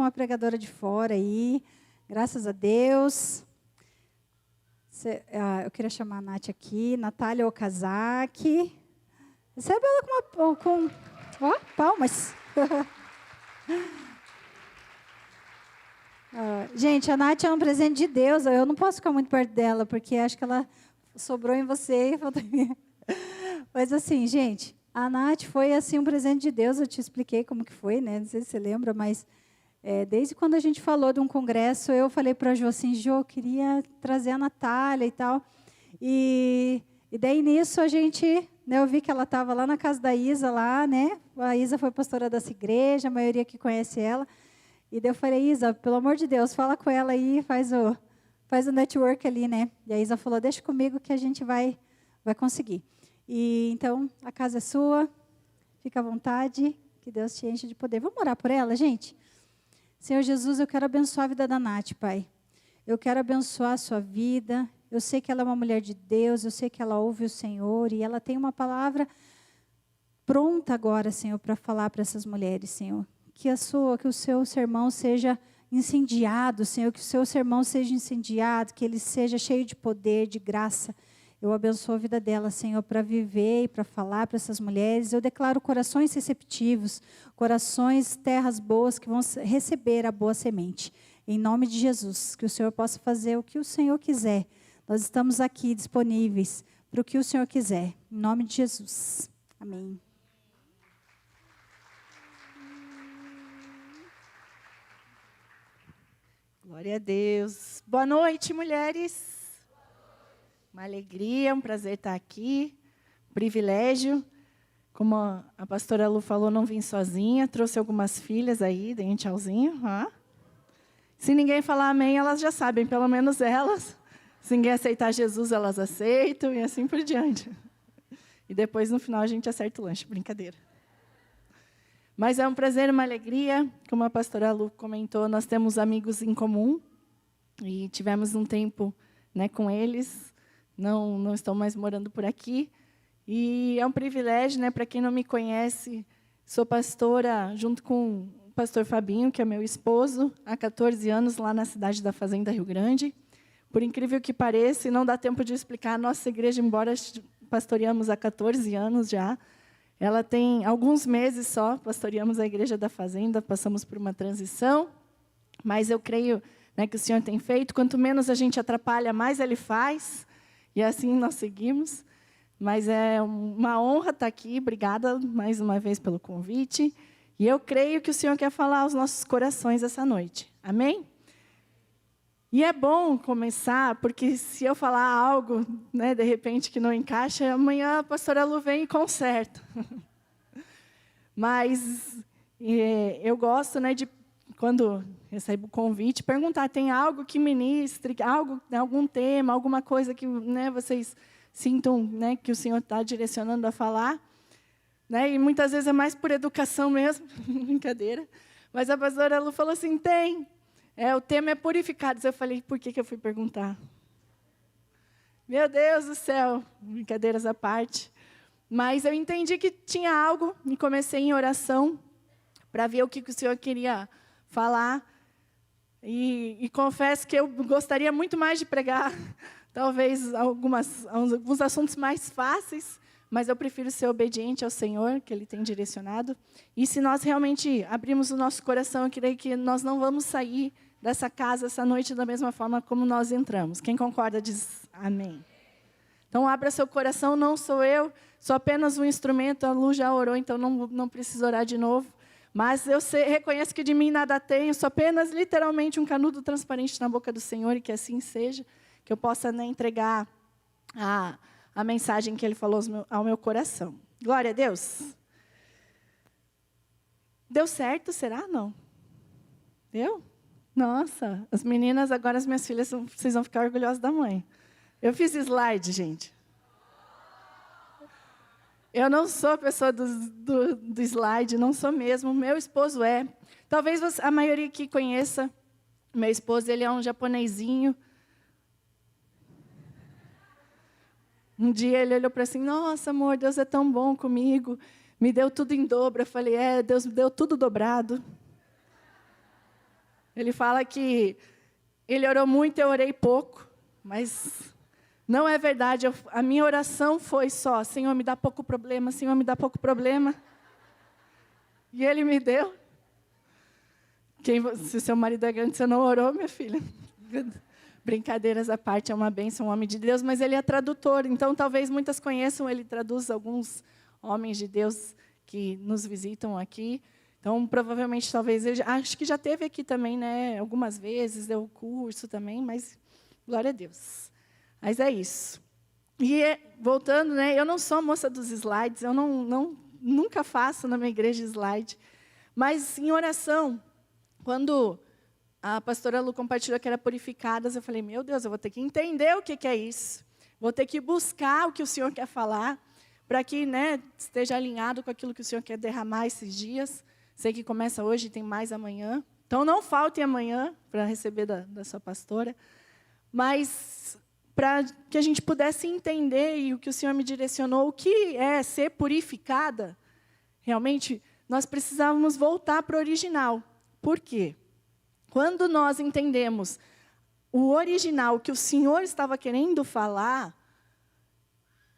uma pregadora de fora aí, graças a Deus. Eu queria chamar a Nath aqui, Natália Okazaki. Recebe ela com palmas. Gente, a Nath é um presente de Deus. Eu não posso ficar muito perto dela, porque acho que ela sobrou em você e faltou em mim. Mas assim, gente, a Nath foi assim um presente de Deus. Eu te expliquei como que foi, né? Não sei se você lembra, mas desde quando a gente falou de um congresso, eu falei para a Jo assim, Jo, eu queria trazer a Natália e tal. E daí nisso a gente, né, eu vi que ela estava lá na casa da Isa, lá, né? A Isa foi pastora dessa igreja, a maioria que conhece ela. E daí eu falei, Isa, pelo amor de Deus, fala com ela aí, faz o network ali, né? E a Isa falou, deixa comigo que a gente vai conseguir. E então, a casa é sua, fica à vontade, que Deus te enche de poder. Vamos orar por ela, gente? Senhor Jesus, eu quero abençoar a vida da Nath, Pai. Eu quero abençoar a sua vida. Eu sei que ela é uma mulher de Deus, eu sei que ela ouve o Senhor e ela tem uma palavra pronta agora, Senhor, para falar para essas mulheres, Senhor. Que o seu sermão seja incendiado, Senhor, que o seu sermão seja incendiado, que ele seja cheio de poder, de graça. Eu abençoo a vida dela, Senhor, para viver e para falar para essas mulheres. Eu declaro corações receptivos, corações, terras boas que vão receber a boa semente. Em nome de Jesus, que o Senhor possa fazer o que o Senhor quiser. Nós estamos aqui disponíveis para o que o Senhor quiser. Em nome de Jesus. Amém. Glória a Deus. Boa noite, mulheres. Uma alegria, um prazer estar aqui. Um privilégio. Como a pastora Lu falou, não vim sozinha. Trouxe algumas filhas aí, dei um tchauzinho. Se ninguém falar amém, elas já sabem, pelo menos elas. Se ninguém aceitar Jesus, elas aceitam e assim por diante. E depois, no final, a gente acerta o lanche. Brincadeira. Mas é um prazer, uma alegria. Como a pastora Lu comentou, nós temos amigos em comum. E tivemos um tempo, né, com eles. Não estão mais morando por aqui. E é um privilégio, né, para quem não me conhece, sou pastora junto com o pastor Fabinho, que é meu esposo, há 14 anos, lá na cidade da Fazenda Rio Grande. Por incrível que pareça, e não dá tempo de explicar, a nossa igreja, embora pastoreamos há 14 anos já, ela tem alguns meses só, pastoreamos a igreja da Fazenda, passamos por uma transição, mas eu creio, né, que o Senhor tem feito, quanto menos a gente atrapalha, mais Ele faz, e assim nós seguimos. Mas é uma honra estar aqui, obrigada mais uma vez pelo convite, e eu creio que o Senhor quer falar aos nossos corações essa noite, amém? E é bom começar, porque se eu falar algo, né, de repente, que não encaixa, amanhã a pastora Lu vem e conserta. Mas eu gosto, né, de, quando recebo o convite, perguntar, tem algo que ministre, algum tema, alguma coisa que, né, vocês sintam, né, que o Senhor está direcionando a falar. Né, e muitas vezes é mais por educação mesmo, brincadeira. Mas a pastora Lu falou assim, tem. O tema é purificados. Eu falei, por que eu fui perguntar? Meu Deus do céu, brincadeiras à parte. Mas eu entendi que tinha algo e comecei em oração para ver o que o Senhor queria falar. E confesso que eu gostaria muito mais de pregar, talvez alguns assuntos mais fáceis, mas eu prefiro ser obediente ao Senhor, que Ele tem direcionado. E se nós realmente abrirmos o nosso coração, eu creio que nós não vamos sair dessa casa essa noite da mesma forma como nós entramos. Quem concorda diz amém. Então, abra seu coração, não sou eu, sou apenas um instrumento, a Lu já orou, então não preciso orar de novo. Mas eu reconheço que de mim nada tenho, sou apenas literalmente um canudo transparente na boca do Senhor, e que assim seja, que eu possa, né, entregar a mensagem que Ele falou ao meu coração. Glória a Deus. Deu certo, será? Não? Deu? Nossa, as meninas, agora as minhas filhas, vocês vão ficar orgulhosas da mãe. Eu fiz slide, gente. Eu não sou a pessoa do slide, não sou mesmo. Meu esposo é. Talvez a maioria aqui conheça. Meu esposo, ele é um japonesinho. Um dia ele olhou para assim, nossa, amor, Deus é tão bom comigo. Me deu tudo em dobro. Eu falei, Deus me deu tudo dobrado. ele fala que ele orou muito, eu orei pouco, mas não é verdade. A minha oração foi só, Senhor, me dá pouco problema, Senhor, me dá pouco problema. E Ele me deu. Se o seu marido é grande, você não orou, minha filha. Brincadeiras à parte, é uma bênção, um homem de Deus, mas ele é tradutor, então talvez muitas conheçam, ele traduz alguns homens de Deus que nos visitam aqui. Então, provavelmente, talvez, acho que já teve aqui também, né, algumas vezes, deu curso também, mas glória a Deus. Mas é isso. E, voltando, né, eu não sou a moça dos slides, eu nunca faço na minha igreja slide, mas em oração, quando a pastora Lu compartilhou que era purificadas, eu falei, meu Deus, eu vou ter que entender o que é isso, vou ter que buscar o que o Senhor quer falar, para que, né, esteja alinhado com aquilo que o Senhor quer derramar esses dias. Sei que começa hoje e tem mais amanhã. Então, não faltem amanhã para receber da sua pastora. Mas, para que a gente pudesse entender, e o que o Senhor me direcionou, o que é ser purificada, realmente, nós precisávamos voltar para o original. Por quê? Quando nós entendemos o original que o Senhor estava querendo falar,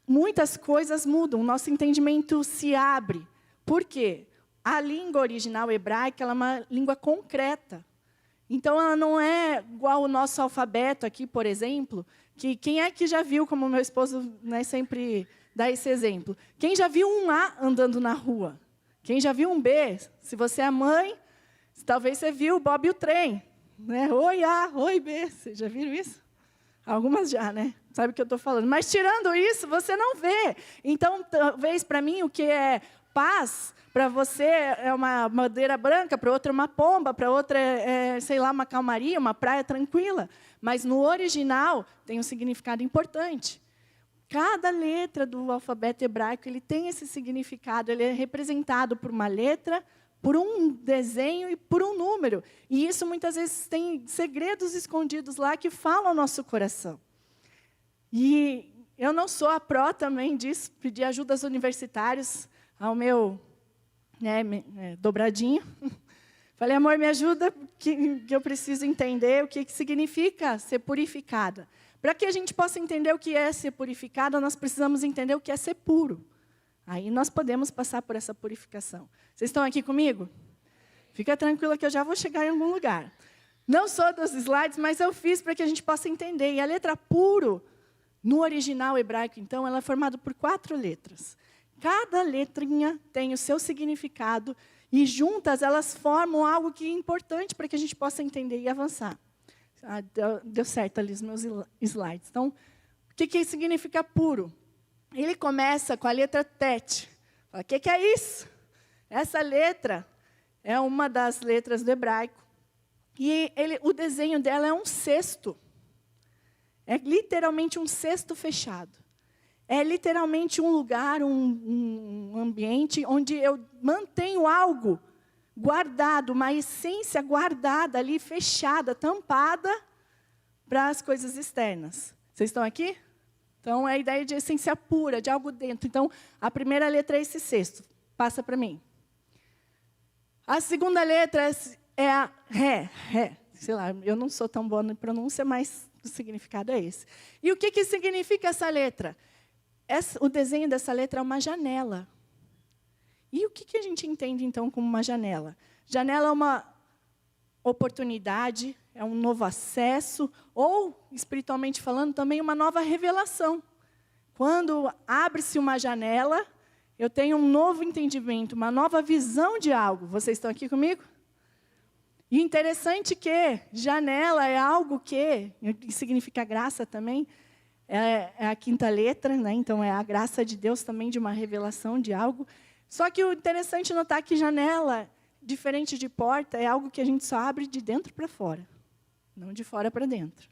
muitas coisas mudam, o nosso entendimento se abre. Por quê? A língua original hebraica ela é uma língua concreta. Então, ela não é igual o nosso alfabeto aqui, por exemplo, que quem é que já viu, como meu esposo, né, sempre dá esse exemplo, quem já viu um A andando na rua? Quem já viu um B? Se você é mãe, talvez você viu o Bob e o trem. Né? Oi A, oi B. Vocês já viram isso? Algumas já, né? Sabe o que eu estou falando. Mas, tirando isso, você não vê. Então, talvez, para mim, o que é paz, para você é uma madeira branca, para outra é uma pomba, para outra sei lá, uma calmaria, uma praia tranquila. Mas, no original, tem um significado importante. Cada letra do alfabeto hebraico ele tem esse significado. Ele é representado por uma letra, por um desenho e por um número. E isso, muitas vezes, tem segredos escondidos lá que falam ao nosso coração. E eu não sou a pró também disso, pedi ajuda aos universitários, ao meu dobradinho. Falei, amor, me ajuda, que eu preciso entender o que significa ser purificada. Para que a gente possa entender o que é ser purificada, nós precisamos entender o que é ser puro. Aí nós podemos passar por essa purificação. Vocês estão aqui comigo? Fica tranquila que eu já vou chegar em algum lugar. Não sou dos slides, mas eu fiz para que a gente possa entender. E a letra puro, no original hebraico, então, ela é formada por 4 letras. Cada letrinha tem o seu significado e juntas elas formam algo que é importante para que a gente possa entender e avançar. Deu certo ali os meus slides. Então, o que significa puro? Ele começa com a letra tet. O que é isso? Essa letra é uma das letras do hebraico. E o desenho dela é um cesto. É literalmente um cesto fechado. É literalmente um lugar, um ambiente onde eu mantenho algo guardado, uma essência guardada ali, fechada, tampada para as coisas externas. Vocês estão aqui? Então, é a ideia de essência pura, de algo dentro. Então, a primeira letra é esse cesto. Passa para mim. A segunda letra é a ré. Sei lá, eu não sou tão boa na pronúncia, mas o significado é esse. E o que significa essa letra? O desenho dessa letra é uma janela. E o que a gente entende, então, como uma janela? Janela é uma oportunidade, é um novo acesso, ou, espiritualmente falando, também uma nova revelação. Quando abre-se uma janela, eu tenho um novo entendimento, uma nova visão de algo. Vocês estão aqui comigo? E interessante que janela é algo que significa graça também, é a quinta letra, né? Então é a graça de Deus também de uma revelação de algo. Só que o interessante é notar que janela, diferente de porta, é algo que a gente só abre de dentro para fora, não de fora para dentro.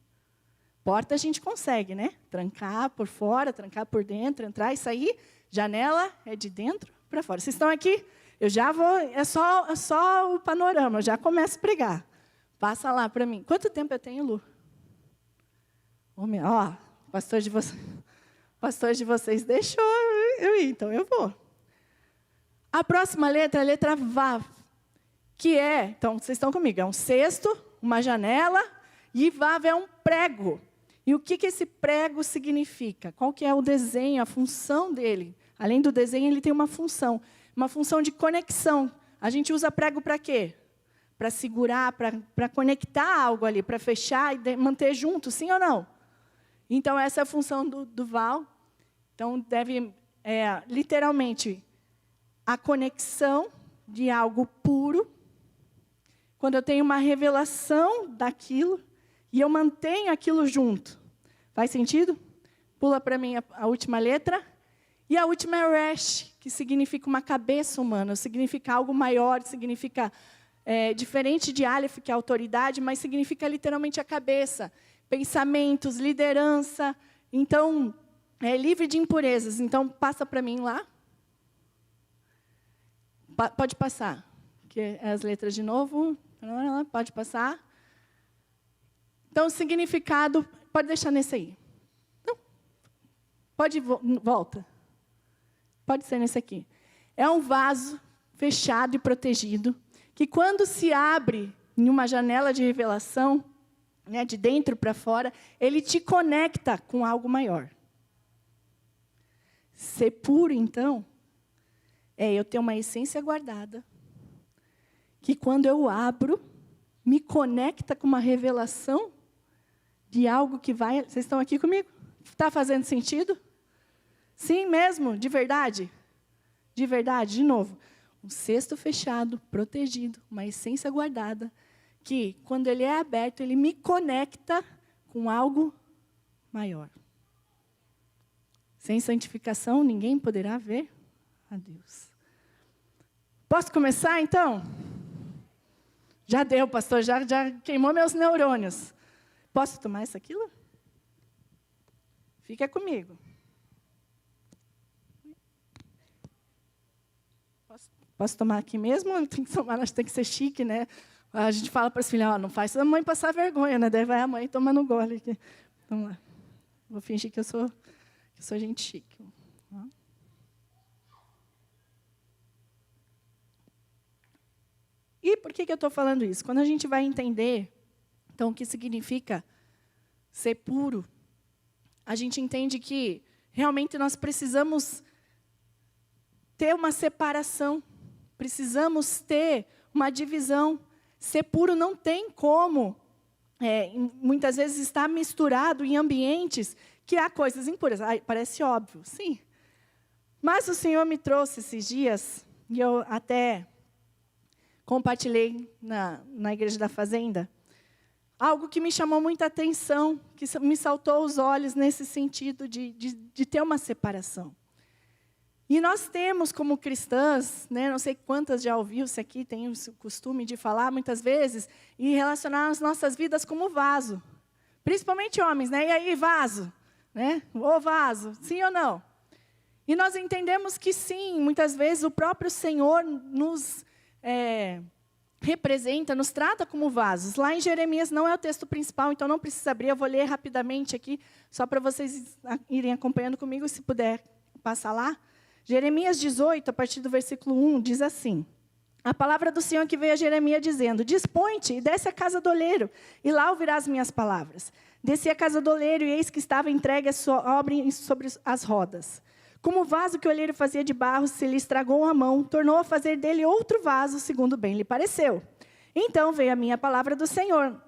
Porta a gente consegue, né? Trancar por fora, trancar por dentro, entrar e sair. Janela é de dentro para fora. Vocês estão aqui? Eu já vou, é só o panorama, eu já começo a pregar. Passa lá para mim. Quanto tempo eu tenho, Lu? Pastor de vocês deixou eu ir, então eu vou. A próxima letra é a letra Vav, que então, vocês estão comigo, é um cesto uma janela, e vav é um prego. E o que esse prego significa? Qual que é o desenho, a função dele? Além do desenho, ele tem uma função de conexão. A gente usa prego para quê? Para segurar, para conectar algo ali, para fechar e manter junto, sim ou não? Então, essa é a função do vav. Então, literalmente, a conexão de algo puro. Quando eu tenho uma revelação daquilo e eu mantenho aquilo junto. Faz sentido? Pula para mim a última letra. E a última é resh, que significa uma cabeça humana, significa algo maior, significa diferente de aleph, que é autoridade, mas significa literalmente a cabeça, pensamentos, liderança. Então, é livre de impurezas. Então, passa para mim lá. Pode passar. Que é as letras de novo. Pode passar. Então, o significado... Pode deixar nesse aí. Não. Volta. Pode ser nesse aqui. É um vaso fechado e protegido, que quando se abre em uma janela de revelação, né, de dentro para fora, ele te conecta com algo maior. Ser puro, então, é eu ter uma essência guardada, que quando eu abro, me conecta com uma revelação de algo que vai... Vocês estão aqui comigo? Está fazendo sentido? Sim mesmo? De verdade? De verdade, de novo. Um cesto fechado, protegido, uma essência guardada, que, quando ele é aberto, ele me conecta com algo maior. Sem santificação, ninguém poderá ver a Deus. Posso começar, então? Já deu, pastor, já queimou meus neurônios. Posso tomar isso aqui? Fica comigo. Posso tomar aqui mesmo? Tem que tomar, acho que tem que ser chique, né? A gente fala para as filhas, não faz a mãe passar vergonha, né? Daí vai a mãe tomando gole aqui. Vamos lá. Vou fingir que eu sou gente chique. E por que eu estou falando isso? Quando a gente vai entender, então, o que significa ser puro, a gente entende que realmente nós precisamos ter uma separação, precisamos ter uma divisão. Ser puro não tem como, muitas vezes, estar misturado em ambientes que há coisas impuras. Parece óbvio, sim. Mas o Senhor me trouxe esses dias, e eu até compartilhei na Igreja da Fazenda, algo que me chamou muita atenção, que me saltou aos olhos nesse sentido de ter uma separação. E nós temos, como cristãs, né, não sei quantas já ouviu, se aqui tem o costume de falar muitas vezes, e relacionar as nossas vidas como vaso. Principalmente homens, né? E aí, vaso? Né? Ô vaso, sim ou não? E nós entendemos que sim, muitas vezes o próprio Senhor nos representa, nos trata como vasos. Lá em Jeremias não é o texto principal, então não precisa abrir, eu vou ler rapidamente aqui, só para vocês irem acompanhando comigo, se puder passar lá. Jeremias 18, a partir do versículo 1, diz assim: a palavra do Senhor que veio a Jeremias dizendo: dispõe-te e desce à casa do oleiro, e lá ouvirás minhas palavras. Desci à casa do oleiro, e eis que estava entregue a sua obra sobre as rodas. Como o vaso que o oleiro fazia de barro, se lhe estragou a mão, tornou a fazer dele outro vaso, segundo bem lhe pareceu. Então veio a minha palavra do Senhor: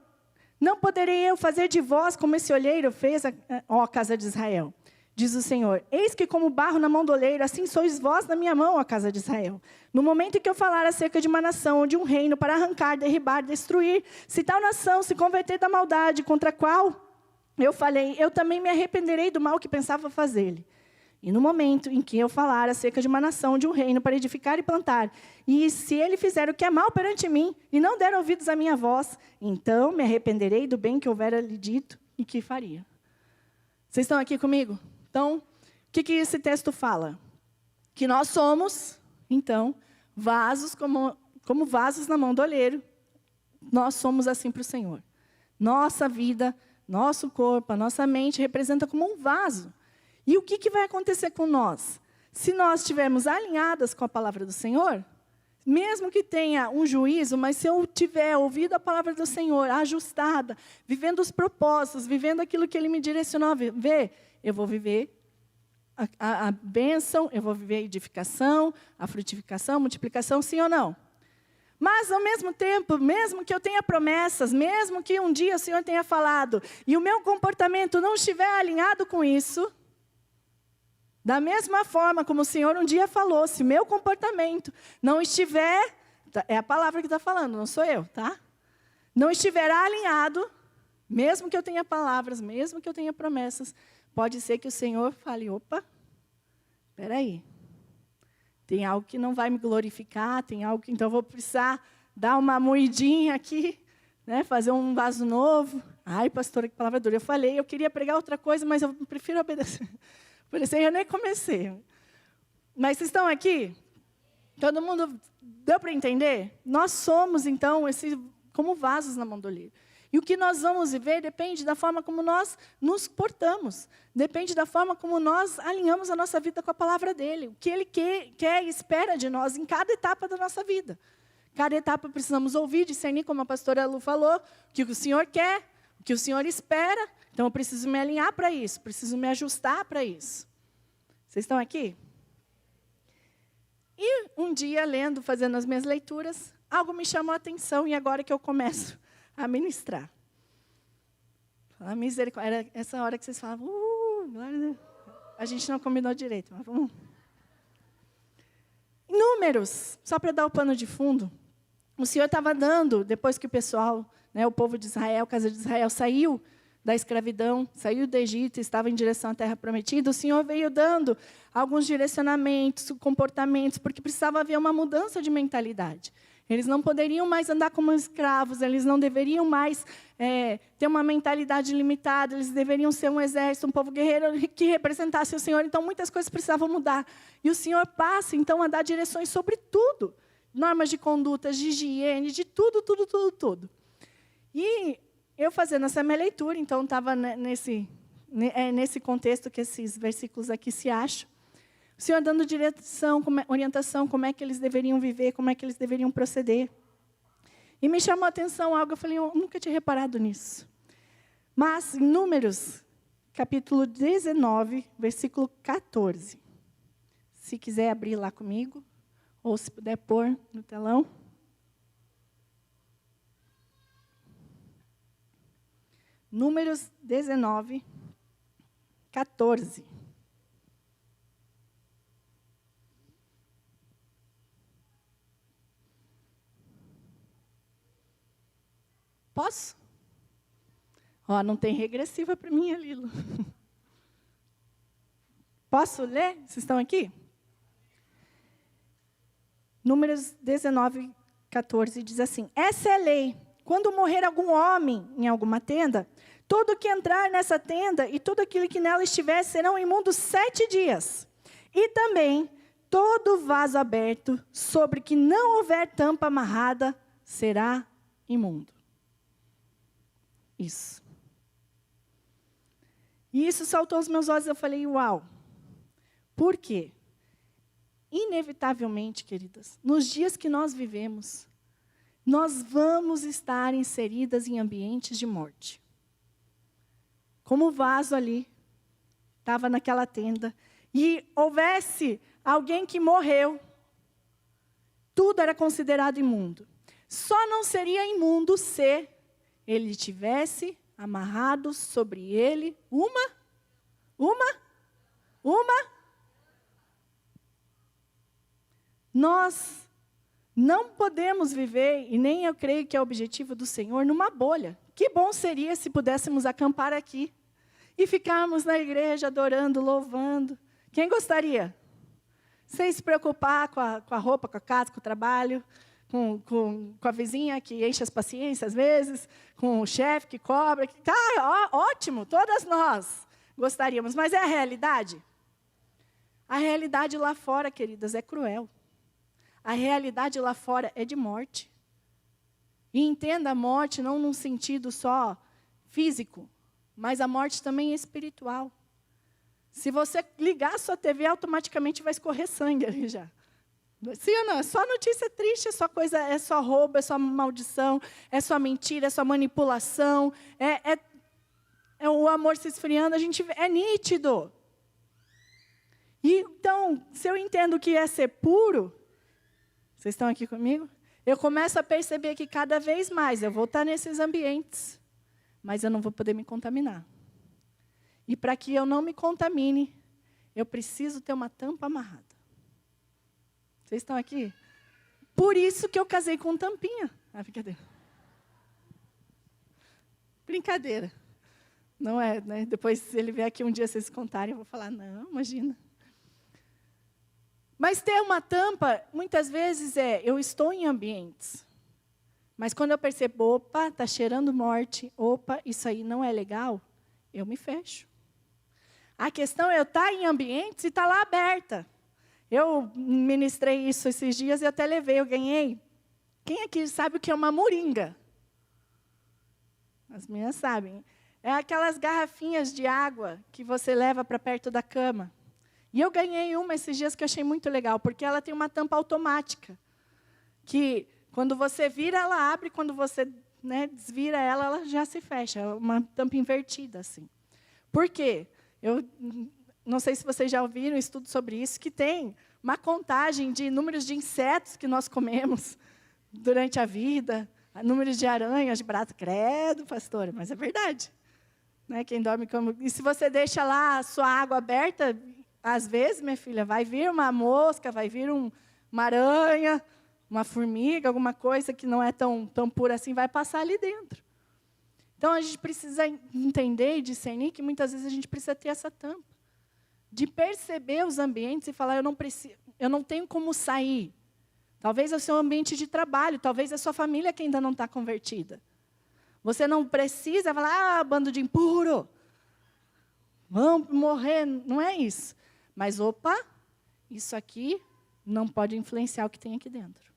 não poderei eu fazer de vós como esse oleiro fez, ó casa de Israel. Diz o Senhor: eis que como barro na mão do oleiro, assim sois vós na minha mão, ó casa de Israel. No momento em que eu falar acerca de uma nação ou de um reino para arrancar, derribar, destruir, se tal nação se converter da maldade contra a qual eu falei, eu também me arrependerei do mal que pensava fazer-lhe. E no momento em que eu falar acerca de uma nação, de um reino, para edificar e plantar, e se ele fizer o que é mal perante mim, e não der ouvidos à minha voz, então me arrependerei do bem que houvera lhe dito e que faria. Vocês estão aqui comigo? Então, o que esse texto fala? Que nós somos, então, vasos como vasos na mão do oleiro. Nós somos assim para o Senhor. Nossa vida, nosso corpo, a nossa mente representa como um vaso. E o que vai acontecer com nós? Se nós estivermos alinhadas com a palavra do Senhor, Mesmo que tenha um juízo, mas se eu tiver ouvido a palavra do Senhor, ajustada, vivendo os propósitos, vivendo aquilo que Ele me direcionou a viver, eu vou viver a bênção, eu vou viver a edificação, a frutificação, a multiplicação, sim ou não? Mas, ao mesmo tempo, mesmo que eu tenha promessas, mesmo que um dia o Senhor tenha falado, e o meu comportamento não estiver alinhado com isso, da mesma forma como o Senhor um dia falou, se meu comportamento não estiver, é a palavra que está falando, não sou eu, tá? Não estiver alinhado, mesmo que eu tenha palavras, mesmo que eu tenha promessas, pode ser que o Senhor fale, opa, espera aí. Tem algo que não vai me glorificar, tem algo que então eu vou precisar dar uma moidinha aqui, né, fazer um vaso novo. Ai, pastora, que palavra dura. Eu falei, eu queria pregar outra coisa, mas eu prefiro obedecer. Por isso eu nem comecei. Mas vocês estão aqui? Todo mundo deu para entender? Nós somos, então, como vasos na mão do oleiro. E o que nós vamos viver depende da forma como nós nos portamos. Depende da forma como nós alinhamos a nossa vida com a palavra dele. O que ele quer e espera de nós em cada etapa da nossa vida. Cada etapa precisamos ouvir, discernir, como a pastora Lu falou, o que o Senhor quer, o que o Senhor espera. Então, eu preciso me alinhar para isso, preciso me ajustar para isso. Vocês estão aqui? E um dia, lendo, fazendo as minhas leituras, algo me chamou a atenção e agora que eu começo a ministrar. A misericórdia. Era essa hora que vocês falavam, glória a Deus. A gente não combinou direito, mas vamos. Números, só para dar o pano de fundo. O Senhor estava dando, depois que o pessoal, né, o povo de Israel, a casa de Israel, saiu da escravidão, saiu do Egito, estava em direção à terra prometida, o Senhor veio dando alguns direcionamentos, comportamentos, porque precisava haver uma mudança de mentalidade. Eles não poderiam mais andar como escravos, eles não deveriam mais ter uma mentalidade limitada, eles deveriam ser um exército, um povo guerreiro que representasse o Senhor. Então, muitas coisas precisavam mudar. E o Senhor passa, então, a dar direções sobre tudo. Normas de conduta, de higiene, de tudo, tudo, tudo, tudo. E eu fazendo essa minha leitura, então, estava nesse contexto que esses versículos aqui se acham. O Senhor dando direção, orientação, como é que eles deveriam viver, como é que eles deveriam proceder. E me chamou a atenção algo, eu falei, eu nunca tinha reparado nisso. Mas, em Números, capítulo 19, versículo 14. Se quiser abrir lá comigo, ou se puder pôr no telão. Números 19, 14. Posso? Ó, não tem regressiva para mim ali, Lu. Posso ler? Vocês estão aqui? Números 19, 14 diz assim: essa é a lei. Quando morrer algum homem em alguma tenda, todo que entrar nessa tenda e tudo aquilo que nela estiver serão imundos 7 dias. E também todo vaso aberto, sobre que não houver tampa amarrada, será imundo. Isso. E isso saltou aos meus olhos, eu falei, uau. Por quê? Inevitavelmente, queridas, nos dias que nós vivemos, nós vamos estar inseridas em ambientes de morte. Como o vaso ali, estava naquela tenda, e houvesse alguém que morreu, tudo era considerado imundo. Só não seria imundo se ele tivesse amarrado sobre ele uma. Nós não podemos viver, e nem eu creio que é o objetivo do Senhor, numa bolha. Que bom seria se pudéssemos acampar aqui e ficarmos na igreja adorando, louvando. Quem gostaria? Sem se preocupar com a roupa, com a casa, com o trabalho, com a vizinha que enche as paciências às vezes, com o chefe que cobra. Ótimo, todas nós gostaríamos, mas é a realidade? A realidade lá fora, queridas, é cruel. A realidade lá fora é de morte. E entenda a morte não num sentido só físico, mas a morte também é espiritual. Se você ligar a sua TV, automaticamente vai escorrer sangue ali já. Sim ou não? É só notícia triste, é só roubo, é só maldição, é só mentira, é só manipulação, é o amor se esfriando, a gente é nítido. E, então, se eu entendo o que é ser puro, vocês estão aqui comigo? Eu começo a perceber que cada vez mais eu vou estar nesses ambientes, mas eu não vou poder me contaminar. E para que eu não me contamine, eu preciso ter uma tampa amarrada. Vocês estão aqui? Por isso que eu casei com tampinha. Ah, brincadeira. Brincadeira. Não é, né? Depois, se ele vier aqui um dia, vocês contarem, eu vou falar, não, imagina. Mas ter uma tampa, muitas vezes eu estou em ambientes. Mas quando eu percebo, opa, está cheirando morte, opa, isso aí não é legal, eu me fecho. A questão é eu estar em ambientes e estar lá aberta. Eu ministrei isso esses dias e até levei, eu ganhei. Quem aqui sabe o que é uma moringa? As meninas sabem. É aquelas garrafinhas de água que você leva para perto da cama. E eu ganhei uma esses dias que eu achei muito legal, porque ela tem uma tampa automática. Que quando você vira, ela abre, quando você desvira ela, ela já se fecha. É uma tampa invertida, assim. Por quê? Eu não sei se vocês já ouviram um estudo sobre isso, que tem uma contagem de números de insetos que nós comemos durante a vida, números de aranhas, de baratas. Credo, pastora, mas é verdade. Né? Quem dorme como... E se você deixa lá a sua água aberta, às vezes, minha filha, vai vir uma mosca, vai vir uma aranha, uma formiga, alguma coisa que não é tão pura assim, vai passar ali dentro. Então, a gente precisa entender e discernir que muitas vezes a gente precisa ter essa tampa. De perceber os ambientes e falar, eu não tenho como sair. Talvez é o seu ambiente de trabalho, talvez é a sua família que ainda não está convertida. Você não precisa falar, bando de impuro, vão morrer, não é isso. Mas, opa, isso aqui não pode influenciar o que tem aqui dentro.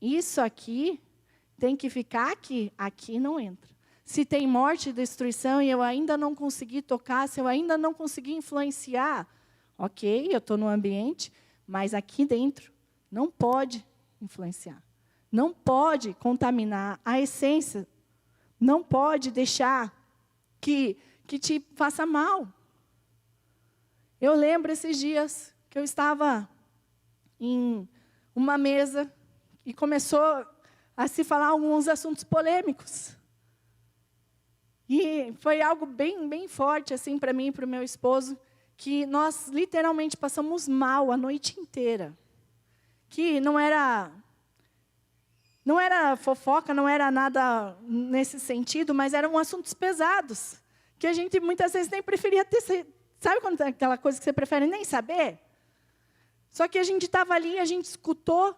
Isso aqui tem que ficar aqui, aqui não entra. Se tem morte e destruição e eu ainda não consegui tocar, se eu ainda não consegui influenciar, ok, eu estou no ambiente, mas aqui dentro não pode influenciar. Não pode contaminar a essência. Não pode deixar que te faça mal. Eu lembro esses dias que eu estava em uma mesa e começou a se falar alguns assuntos polêmicos. E foi algo bem forte assim para mim e para o meu esposo, que nós literalmente passamos mal a noite inteira. Que não era fofoca, não era nada nesse sentido, mas eram assuntos pesados, que a gente muitas vezes nem preferia ter. Sabe quando é aquela coisa que você prefere nem saber? Só que a gente estava ali, a gente escutou,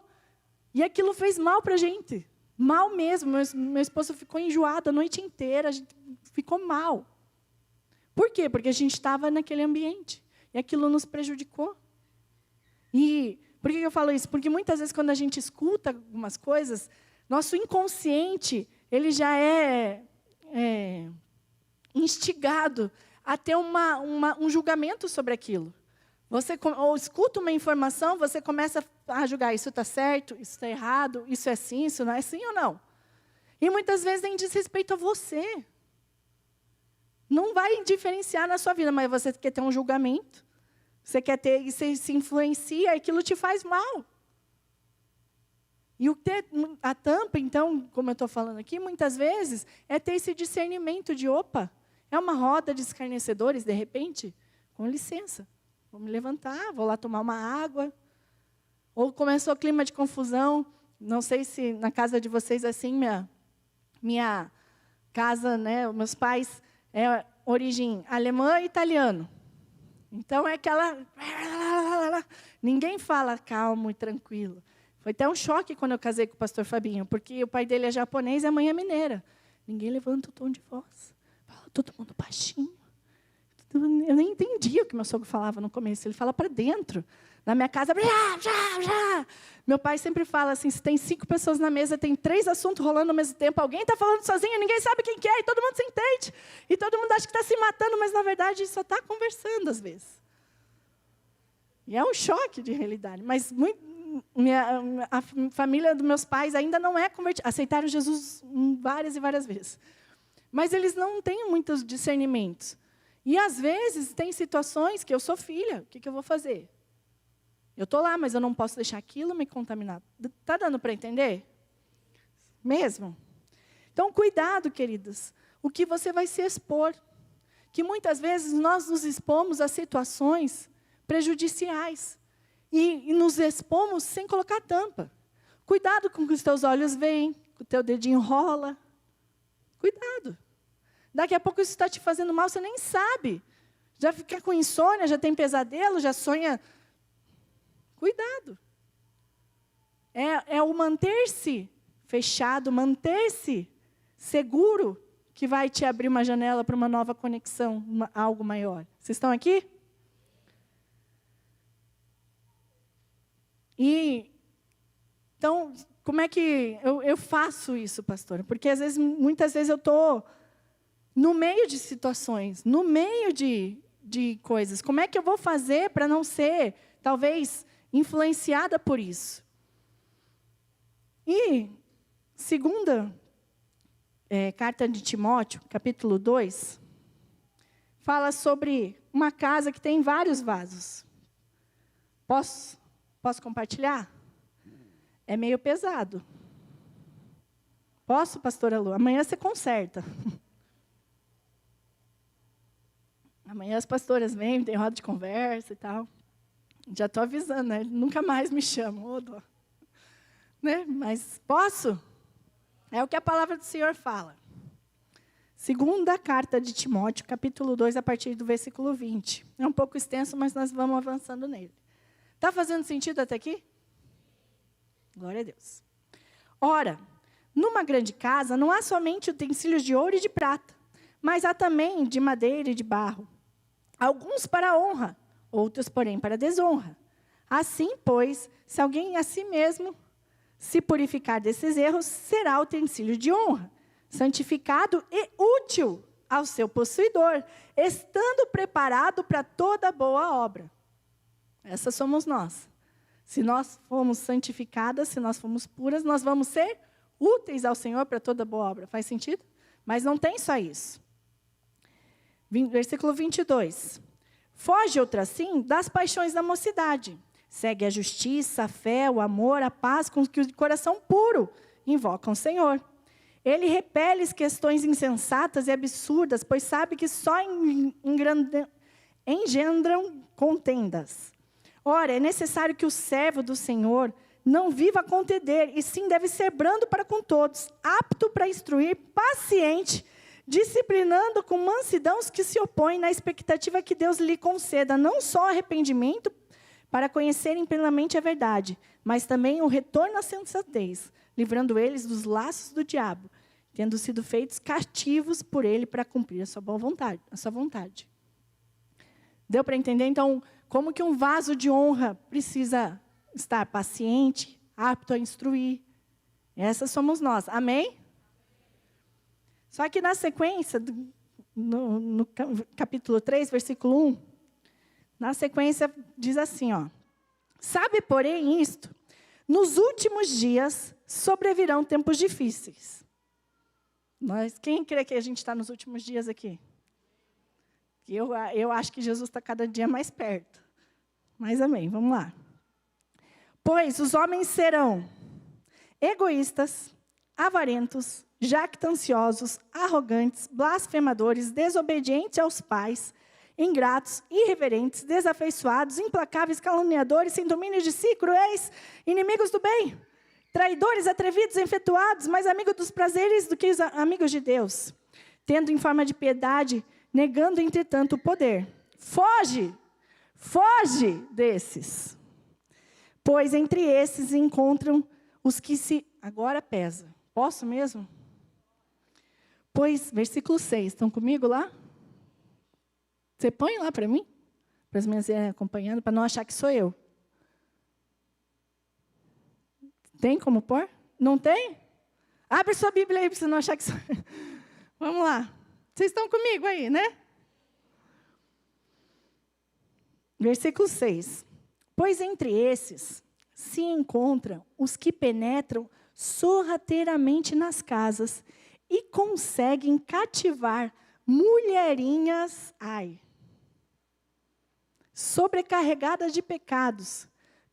e aquilo fez mal para a gente. Mal mesmo. Meu esposo ficou enjoado a noite inteira, a gente ficou mal. Por quê? Porque a gente estava naquele ambiente, e aquilo nos prejudicou. E por que eu falo isso? Porque muitas vezes, quando a gente escuta algumas coisas, nosso inconsciente ele já é instigado a ter um julgamento sobre aquilo. Você ou escuta uma informação, você começa a julgar, isso está certo, isso está errado, isso é assim, isso não é assim ou não. E muitas vezes nem diz respeito a você. Não vai diferenciar na sua vida, mas você quer ter um julgamento. Você quer ter, e você se influencia, aquilo te faz mal. E o ter a tampa, então, como eu estou falando aqui, muitas vezes, é ter esse discernimento de, opa, é uma roda de escarnecedores, de repente? Com licença, vou me levantar, vou lá tomar uma água. Ou começou o clima de confusão, não sei se na casa de vocês é assim, minha casa, né, meus pais, é origem alemã e italiano. Então, é aquela... Ninguém fala calmo e tranquilo. Foi até um choque quando eu casei com o pastor Fabinho, porque o pai dele é japonês e a mãe é mineira. Ninguém levanta o tom de voz. Fala todo mundo baixinho. Eu nem entendia o que meu sogro falava no começo. Ele fala para dentro. Na minha casa, já. Meu pai sempre fala assim, se tem 5 pessoas na mesa, tem 3 assuntos rolando ao mesmo tempo, alguém está falando sozinho, ninguém sabe quem que é, e todo mundo se entende. E todo mundo acha que está se matando, mas, na verdade, só está conversando, às vezes. E é um choque de realidade. Mas a família dos meus pais ainda não é convertida. Aceitaram Jesus várias e várias vezes. Mas eles não têm muitos discernimentos. E, às vezes, tem situações que eu sou filha. O que eu vou fazer? Eu estou lá, mas eu não posso deixar aquilo me contaminar. Está dando para entender? Mesmo? Então, cuidado, queridos. O que você vai se expor. Que muitas vezes nós nos expomos a situações prejudiciais. E nos expomos sem colocar tampa. Cuidado com o que os teus olhos veem, que o teu dedinho rola. Cuidado. Daqui a pouco isso está te fazendo mal, você nem sabe. Já fica com insônia, já tem pesadelo, já sonha. Cuidado. É o manter-se fechado, manter-se seguro, que vai te abrir uma janela para uma nova conexão, algo maior. Vocês estão aqui? Então, como é que eu faço isso, pastora? Porque, muitas vezes, eu estou no meio de situações, no meio de coisas. Como é que eu vou fazer para não ser, talvez, influenciada por isso? E, segunda carta de Timóteo, capítulo 2, fala sobre uma casa que tem vários vasos. Posso compartilhar? É meio pesado. Posso, pastora Lu? Amanhã você conserta. Amanhã as pastoras vêm, tem roda de conversa e tal. Já estou avisando, né? Nunca mais me chamam. Né? Mas posso? É o que a palavra do Senhor fala. Segunda carta de Timóteo, capítulo 2, a partir do versículo 20. É um pouco extenso, mas nós vamos avançando nele. Está fazendo sentido até aqui? Glória a Deus. Ora, numa grande casa não há somente utensílios de ouro e de prata, mas há também de madeira e de barro. Alguns para honra, outros, porém, para desonra. Assim, pois, se alguém a si mesmo se purificar desses erros, será utensílio de honra, santificado e útil ao seu possuidor, estando preparado para toda boa obra. Essas somos nós. Se nós formos santificadas, se nós formos puras, nós vamos ser úteis ao Senhor para toda boa obra. Faz sentido? Mas não tem só isso. Versículo 22. Foge, outra assim, das paixões da mocidade. Segue a justiça, a fé, o amor, a paz, com que o coração puro invocam o Senhor. Ele repele questões insensatas e absurdas, pois sabe que só engendram contendas. Ora, é necessário que o servo do Senhor não viva a contender, e sim deve ser brando para com todos, apto para instruir, paciente, disciplinando com mansidão os que se opõem, na expectativa que Deus lhe conceda não só arrependimento, para conhecerem plenamente a verdade, mas também o retorno à sensatez, livrando eles dos laços do diabo, tendo sido feitos cativos por ele para cumprir a sua boa vontade, a sua vontade. Deu para entender, então, como que um vaso de honra precisa estar paciente, apto a instruir? Essas somos nós. Amém? Só que na sequência, no capítulo 3, versículo 1, na sequência diz assim, ó. Sabe, porém, isto, nos últimos dias sobrevirão tempos difíceis. Quem crê que a gente está nos últimos dias aqui? Eu acho que Jesus está cada dia mais perto. Mas amém, vamos lá. Pois os homens serão egoístas, avarentos, jactanciosos, arrogantes, blasfemadores, desobedientes aos pais, ingratos, irreverentes, desafeiçoados, implacáveis, caluniadores, sem domínio de si, cruéis, inimigos do bem, traidores, atrevidos, infatuados, mais amigos dos prazeres do que os amigos de Deus, tendo em forma de piedade, negando, entretanto, o poder. Foge desses. Pois entre esses encontram os que se... Agora pesa. Posso mesmo? Pois, versículo 6, estão comigo lá? Você põe lá para mim? Para as minhas acompanhando, para não achar que sou eu. Tem como pôr? Não tem? Abre sua Bíblia aí, para você não achar que sou eu. Vamos lá. Vocês estão comigo aí, né? Versículo 6. Pois entre esses se encontram os que penetram sorrateiramente nas casas e conseguem cativar mulherinhas, sobrecarregadas de pecados,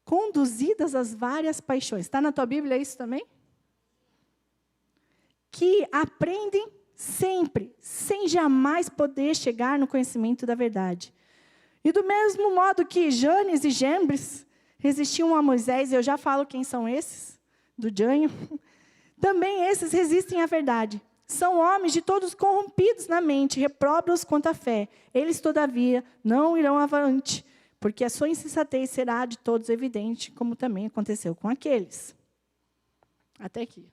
conduzidas às várias paixões. Está na tua Bíblia isso também? Que aprendem sempre, sem jamais poder chegar no conhecimento da verdade. E do mesmo modo que Janes e Jambres resistiam a Moisés, eu já falo quem são esses, do Jânio, também esses resistem à verdade. São homens de todos corrompidos na mente, repróbados quanto à fé. Eles, todavia, não irão avante, porque a sua insensatez será de todos evidente, como também aconteceu com aqueles. Até aqui.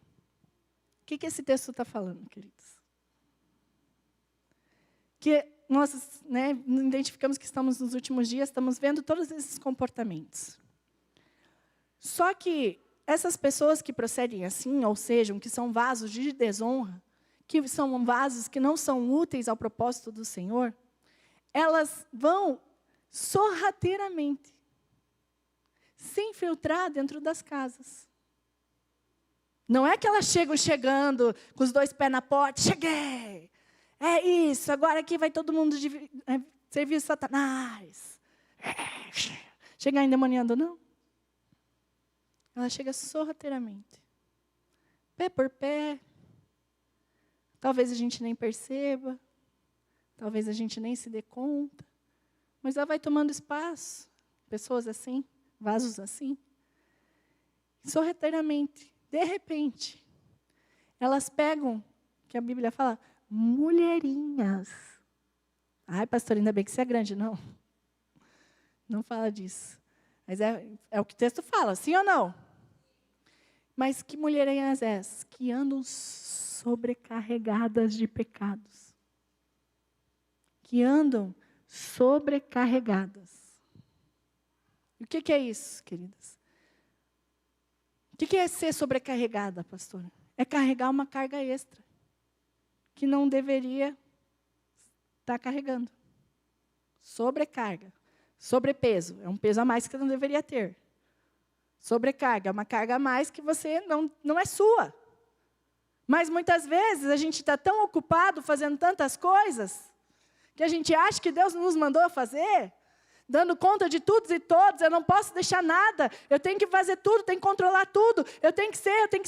O que esse texto está falando, queridos? Que nós identificamos que estamos nos últimos dias, estamos vendo todos esses comportamentos. Só que essas pessoas que procedem assim, ou seja, que são vasos de desonra, que são vasos que não são úteis ao propósito do Senhor, elas vão sorrateiramente se infiltrar dentro das casas. Não é que elas chegam chegando com os 2 pés na porta, cheguei, é isso, agora aqui vai todo mundo servir Satanás. Chegar endemoniando, não. Ela chega sorrateiramente, pé por pé. Talvez a gente nem perceba, talvez a gente nem se dê conta, mas ela vai tomando espaço. Pessoas assim, vasos assim, sorrateiramente, de repente, elas pegam, que a Bíblia fala, mulherinhas. Ai, pastor, ainda bem que você é grande. Não, não fala disso. Mas é o que o texto fala, sim ou não? Mas que mulherinhas essas? Que andam sobrecarregadas de pecados. Que andam sobrecarregadas. E o que é isso, queridas? O que é ser sobrecarregada, pastora? É carregar uma carga extra, que não deveria estar carregando. Sobrecarga. Sobrepeso. É um peso a mais que não deveria ter. Sobrecarga. É uma carga a mais que você não é sua. Mas muitas vezes a gente está tão ocupado fazendo tantas coisas, que a gente acha que Deus nos mandou fazer, dando conta de todos e todos, eu não posso deixar nada, eu tenho que fazer tudo, tenho que controlar tudo, eu tenho que fazer, tenho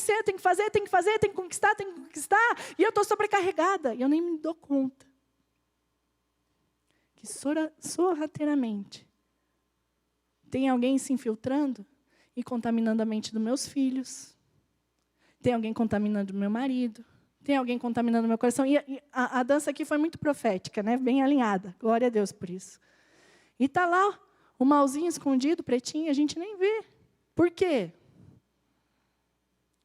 que conquistar, e eu estou sobrecarregada, e eu nem me dou conta. Que sorrateiramente tem alguém se infiltrando e contaminando a mente dos meus filhos, tem alguém contaminando o meu marido, tem alguém contaminando o meu coração. E a dança aqui foi muito profética, né? Bem alinhada. Glória a Deus por isso. E está lá o malzinho escondido, pretinho, a gente nem vê. Por quê?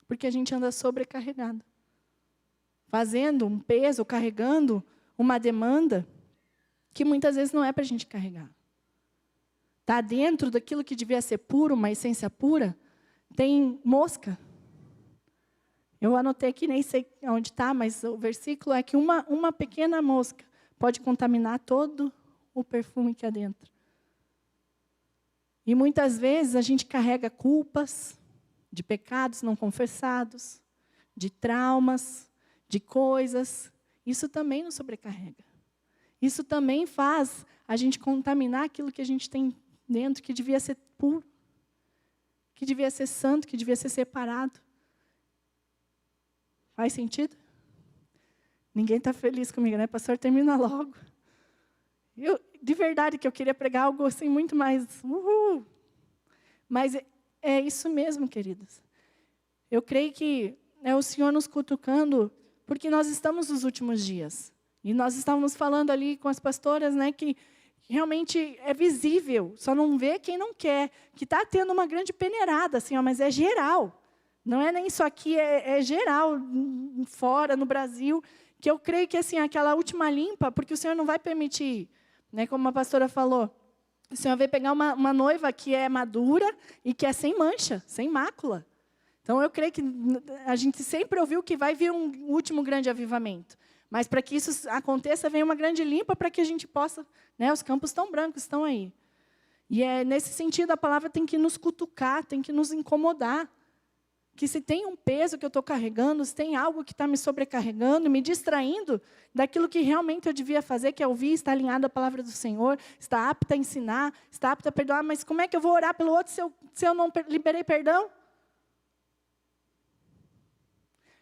Porque a gente anda sobrecarregado. Fazendo um peso, carregando uma demanda que muitas vezes não é para a gente carregar. Está dentro daquilo que devia ser puro, uma essência pura, tem mosca. Eu anotei aqui, nem sei onde está, mas o versículo é que uma pequena mosca pode contaminar todo o perfume que há dentro. E muitas vezes a gente carrega culpas de pecados não confessados, de traumas, de coisas. Isso também nos sobrecarrega. Isso também faz a gente contaminar aquilo que a gente tem dentro, que devia ser puro, que devia ser santo, que devia ser separado. Faz sentido? Ninguém está feliz comigo, né? Pastor, termina logo. De verdade que eu queria pregar algo assim muito mais... Mas é isso mesmo, queridos. Eu creio que é o Senhor nos cutucando, porque nós estamos nos últimos dias. E nós estávamos falando ali com as pastoras, né, que realmente é visível, só não vê quem não quer, que está tendo uma grande peneirada, assim, mas é geral. Não é nem só aqui, é geral, fora, no Brasil, que eu creio que assim, aquela última limpa, porque o Senhor não vai permitir, né, como a pastora falou, o Senhor vai pegar uma noiva que é madura e que é sem mancha, sem mácula. Então, eu creio que a gente sempre ouviu que vai vir um último grande avivamento. Mas, para que isso aconteça, vem uma grande limpa para que a gente possa... Né, os campos estão brancos, estão aí. E é nesse sentido, a palavra tem que nos cutucar, tem que nos incomodar. Que se tem um peso que eu estou carregando, se tem algo que está me sobrecarregando, me distraindo daquilo que realmente eu devia fazer, que é ouvir, estar alinhado à palavra do Senhor, estar apta a ensinar, estar apta a perdoar, mas como é que eu vou orar pelo outro se eu não liberei perdão?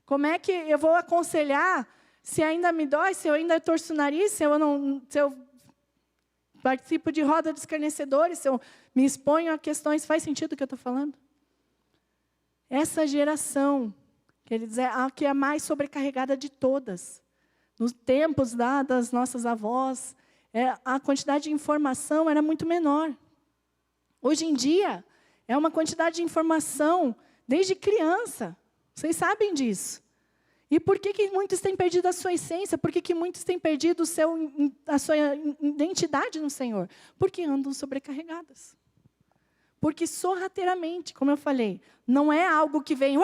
Como é que eu vou aconselhar se ainda me dói, se eu ainda torço o nariz, se eu participo de roda de escarnecedores, se eu me exponho a questões? Faz sentido o que eu estou falando? Essa geração, quer dizer, a que é a mais sobrecarregada de todas. Nos tempos das nossas avós, a quantidade de informação era muito menor. Hoje em dia, é uma quantidade de informação desde criança. Vocês sabem disso. E por que muitos têm perdido a sua essência? Por que muitos têm perdido a sua identidade no Senhor? Porque andam sobrecarregadas. Porque sorrateiramente, como eu falei, não é algo que vem...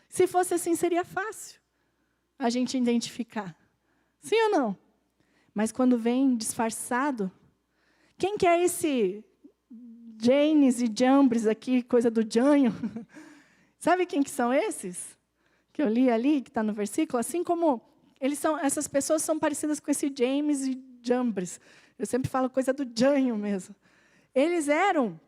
Se fosse assim, seria fácil a gente identificar. Sim ou não? Mas quando vem disfarçado... Quem que é esse Janes e Jambres aqui, coisa do Janho? Sabe quem que são esses? Que eu li ali, que está no versículo. Assim como essas pessoas são parecidas com esse James e Jambres. Eu sempre falo coisa do Janho mesmo. Eles eram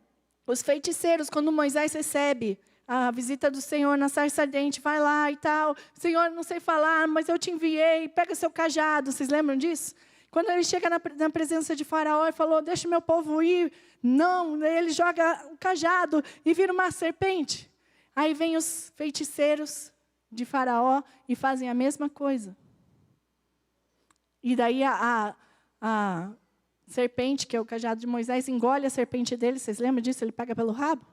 os feiticeiros, quando Moisés recebe a visita do Senhor na sarça ardente, vai lá e tal, Senhor, não sei falar, mas eu te enviei, pega seu cajado, vocês lembram disso? Quando ele chega na presença de Faraó e falou, deixa o meu povo ir, não, ele joga o cajado e vira uma serpente. Aí vem os feiticeiros de Faraó e fazem a mesma coisa. E daí a serpente, que é o cajado de Moisés, engole a serpente dele. Vocês lembram disso? Ele pega pelo rabo.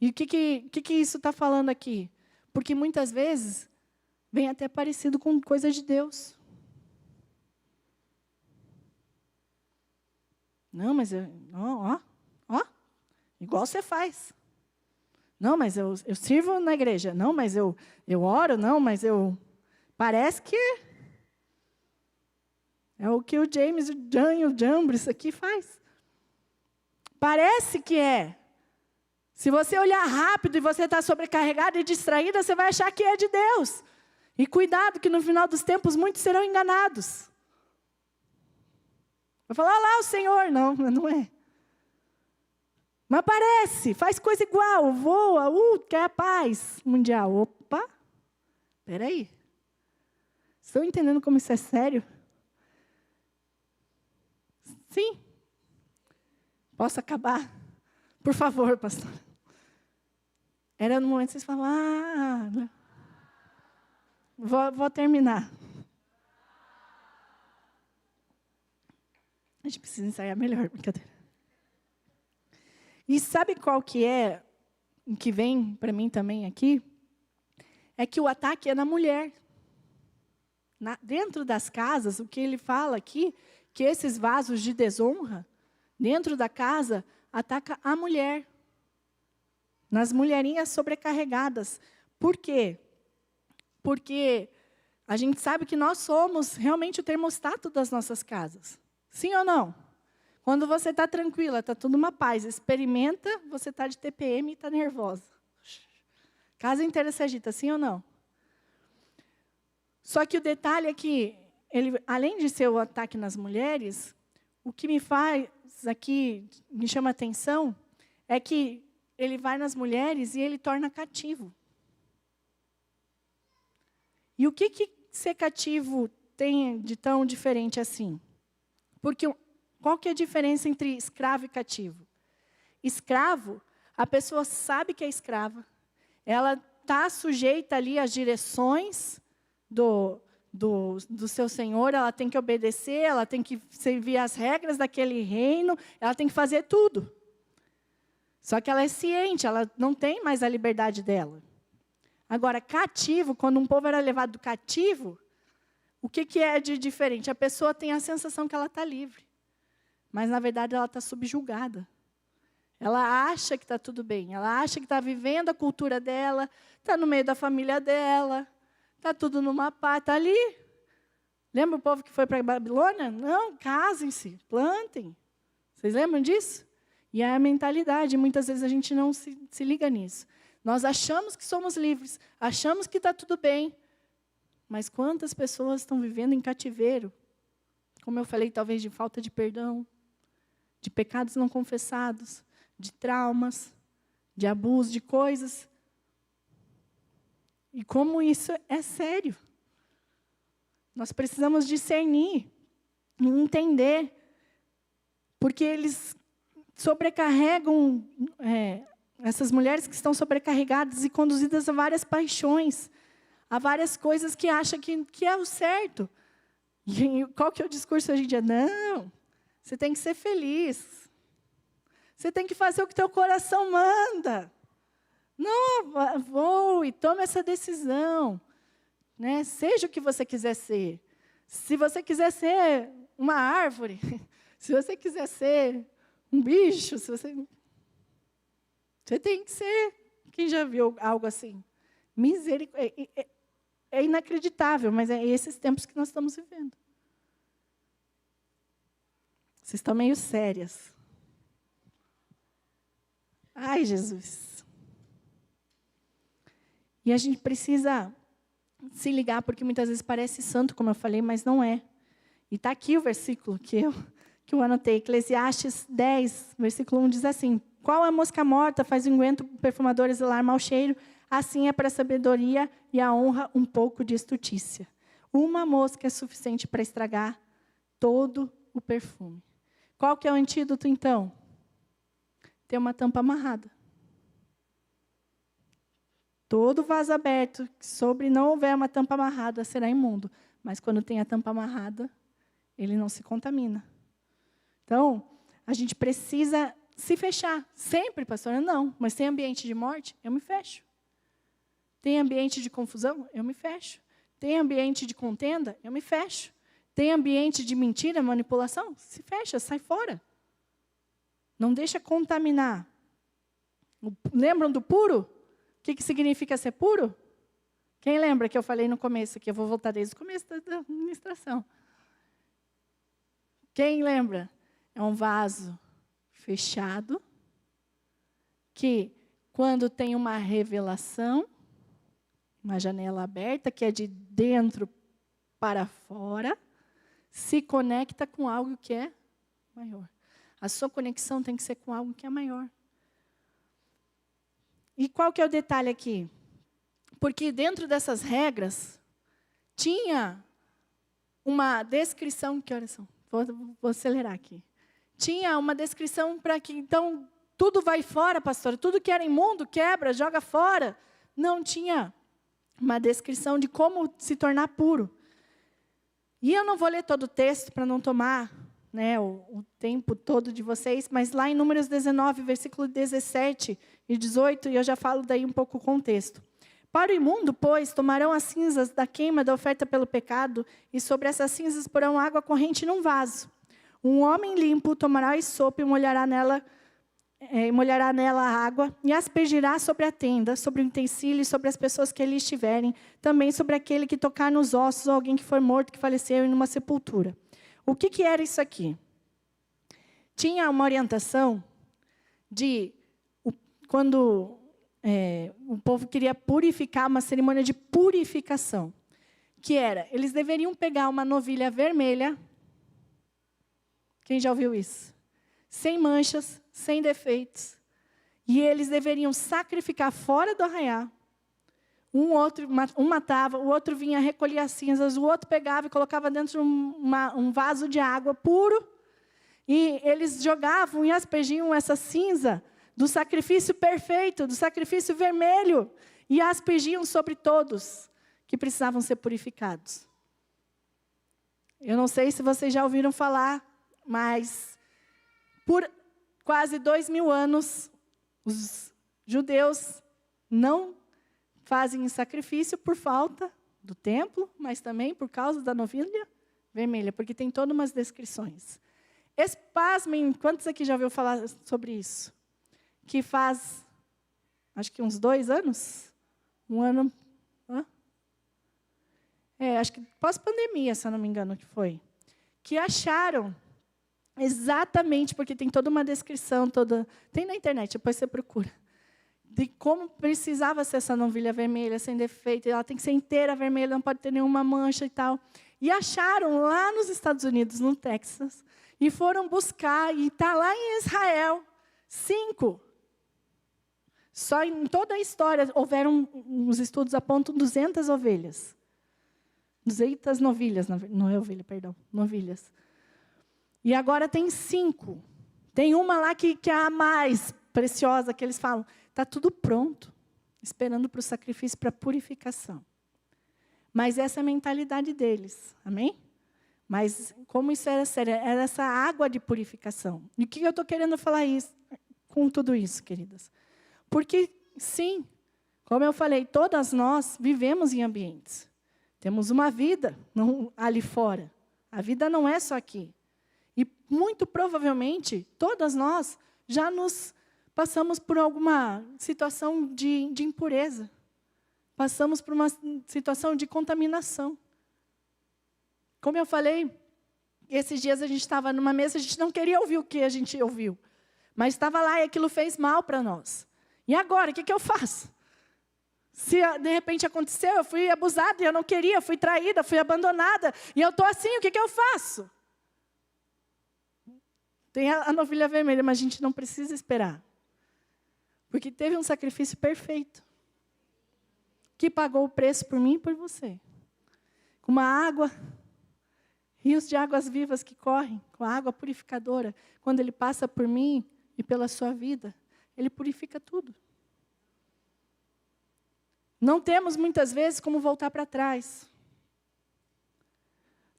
E o que isso está falando aqui? Porque muitas vezes vem até parecido com coisa de Deus. Não, mas igual você faz. Não, mas eu sirvo na igreja. Não, mas eu oro. Não, mas eu... Parece que... É o que o James, o Jan, o Jambres aqui faz. Parece que é. Se você olhar rápido e você está sobrecarregada e distraída, você vai achar que é de Deus. E cuidado, que no final dos tempos muitos serão enganados. Vai falar, olha lá o Senhor. Não é. Mas parece, faz coisa igual, voa, quer a paz mundial. Opa, espera aí. Estão entendendo como isso é sério? Sim. Posso acabar? Por favor, pastor. Era no momento que vocês falavam, vou terminar. A gente precisa ensaiar melhor, brincadeira. E sabe qual que é, o que vem para mim também aqui? É que o ataque é na mulher. Dentro das casas, o que ele fala aqui, que esses vasos de desonra, dentro da casa, ataca a mulher. Nas mulherinhas sobrecarregadas. Por quê? Porque a gente sabe que nós somos realmente o termostato das nossas casas. Sim ou não? Quando você está tranquila, está tudo uma paz. Experimenta, você está de TPM e está nervosa. Casa inteira se agita, sim ou não? Só que o detalhe é que, além de ser o ataque nas mulheres, o que me faz aqui, me chama a atenção, é que ele vai nas mulheres e ele torna cativo. E o que ser cativo tem de tão diferente assim? Porque qual que é a diferença entre escravo e cativo? Escravo, a pessoa sabe que é escrava, ela está sujeita ali às direções do seu senhor, ela tem que obedecer, ela tem que servir as regras daquele reino, ela tem que fazer tudo. Só que ela é ciente, ela não tem mais a liberdade dela. Agora, cativo, quando um povo era levado cativo, o que é de diferente? A pessoa tem a sensação que ela está livre. Mas, na verdade, ela está subjugada. Ela acha que está tudo bem. Ela acha que está vivendo a cultura dela, está no meio da família dela, está tudo numa paz, está ali, Lembra o povo que foi para a Babilônia? Não, casem-se, plantem. Vocês lembram disso? E é a mentalidade, muitas vezes a gente não se liga nisso. Nós achamos que somos livres, achamos que está tudo bem, mas quantas pessoas estão vivendo em cativeiro? Como eu falei, talvez de falta de perdão, de pecados não confessados, de traumas, de abuso, de coisas. E como isso é sério. Nós precisamos discernir e entender, porque eles sobrecarregam essas mulheres que estão sobrecarregadas e conduzidas a várias paixões, a várias coisas que acham que é o certo. E qual que é o discurso hoje em dia? Não, você tem que ser feliz. Você tem que fazer o que teu coração manda. Não, voe, tome essa decisão. Né? Seja o que você quiser ser. Se você quiser ser uma árvore, se você quiser ser um bicho, você tem que ser. Quem já viu algo assim? Misericórdia. É inacreditável, mas é esses tempos que nós estamos vivendo. Vocês estão meio sérias. Ai, Jesus. E a gente precisa se ligar, porque muitas vezes parece santo, como eu falei, mas não é. E está aqui o versículo que eu anotei. Eclesiastes 10, versículo 1, diz assim: qual a mosca morta faz o unguento perfumador exalar mau cheiro? Assim é para a sabedoria e a honra um pouco de estultícia. Uma mosca é suficiente para estragar todo o perfume. Qual que é o antídoto, então? Ter uma tampa amarrada. Todo vaso aberto, sobre não houver uma tampa amarrada, será imundo. Mas quando tem a tampa amarrada, ele não se contamina. Então, a gente precisa se fechar. Sempre, pastora, não. Mas tem ambiente de morte? Eu me fecho. Tem ambiente de confusão? Eu me fecho. Tem ambiente de contenda? Eu me fecho. Tem ambiente de mentira, manipulação? Se fecha, sai fora. Não deixa contaminar. Lembram do puro? O que significa ser puro? Quem lembra que eu falei no começo aqui? Eu vou voltar desde o começo da ministração. Quem lembra? É um vaso fechado, que quando tem uma revelação, uma janela aberta, que é de dentro para fora, se conecta com algo que é maior. A sua conexão tem que ser com algo que é maior. E qual que é o detalhe aqui? Porque dentro dessas regras, tinha uma descrição, que horas são? Vou acelerar aqui. Tinha uma descrição para que, então, tudo vai fora, pastora, tudo que era imundo, quebra, joga fora. Não tinha uma descrição de como se tornar puro. E eu não vou ler todo o texto para não tomar o tempo todo de vocês, mas lá em Números 19, versículo 17 e 18, e eu já falo daí um pouco o contexto. Para o imundo, pois, tomarão as cinzas da queima da oferta pelo pecado, e sobre essas cinzas porão água corrente num vaso. Um homem limpo tomará esopo e molhará nela a água, e aspergirá sobre a tenda, sobre o utensílio e sobre as pessoas que ali estiverem, também sobre aquele que tocar nos ossos, ou alguém que for morto, que faleceu em uma sepultura. O que era isso aqui? Tinha uma orientação de, quando o povo queria purificar, uma cerimônia de purificação, que era, eles deveriam pegar uma novilha vermelha. Quem já ouviu isso? Sem manchas, sem defeitos. E eles deveriam sacrificar fora do arraial. Um matava, o outro vinha recolher as cinzas, o outro pegava e colocava dentro de um vaso de água puro. E eles jogavam e aspergiam essa cinza do sacrifício perfeito, do sacrifício vermelho, e aspergiam sobre todos que precisavam ser purificados. Eu não sei se vocês já ouviram falar, mas por quase 2000 anos, os judeus não fazem sacrifício por falta do templo, mas também por causa da novilha vermelha, porque tem todas umas descrições. Pasmem, quantos aqui já ouviu falar sobre isso? Que faz, acho que uns 2 anos, um ano, acho que pós-pandemia, se eu não me engano, que foi, que acharam exatamente, porque tem toda uma descrição, tem na internet, depois você procura, de como precisava ser essa novilha vermelha, sem defeito, ela tem que ser inteira vermelha, não pode ter nenhuma mancha e tal. E acharam lá nos Estados Unidos, no Texas, e foram buscar, e está lá em Israel, 5. Só em toda a história, houveram, os estudos apontam 200 ovelhas. 200 novilhas, não é ovelha, perdão, novilhas. E agora tem 5. Tem uma lá que é a mais preciosa, que eles falam, está tudo pronto, esperando para o sacrifício, para a purificação. Mas essa é a mentalidade deles, amém? Mas como isso era sério, era essa água de purificação. E o que eu estou querendo falar com tudo isso, queridas? Porque, sim, como eu falei, todas nós vivemos em ambientes. Temos uma vida ali fora. A vida não é só aqui. E, muito provavelmente, todas nós já nos passamos por alguma situação de impureza. Passamos por uma situação de contaminação. Como eu falei, esses dias a gente estava numa mesa, a gente não queria ouvir o que a gente ouviu. Mas estava lá e aquilo fez mal para nós. E agora, o que eu faço? Se de repente aconteceu, eu fui abusada e eu não queria, eu fui traída, fui abandonada, e eu estou assim, o que eu faço? Tem a novilha vermelha, mas a gente não precisa esperar. Porque teve um sacrifício perfeito, que pagou o preço por mim e por você. Com uma água, rios de águas vivas que correm, com a água purificadora. Quando Ele passa por mim e pela sua vida, Ele purifica tudo. Não temos, muitas vezes, como voltar para trás.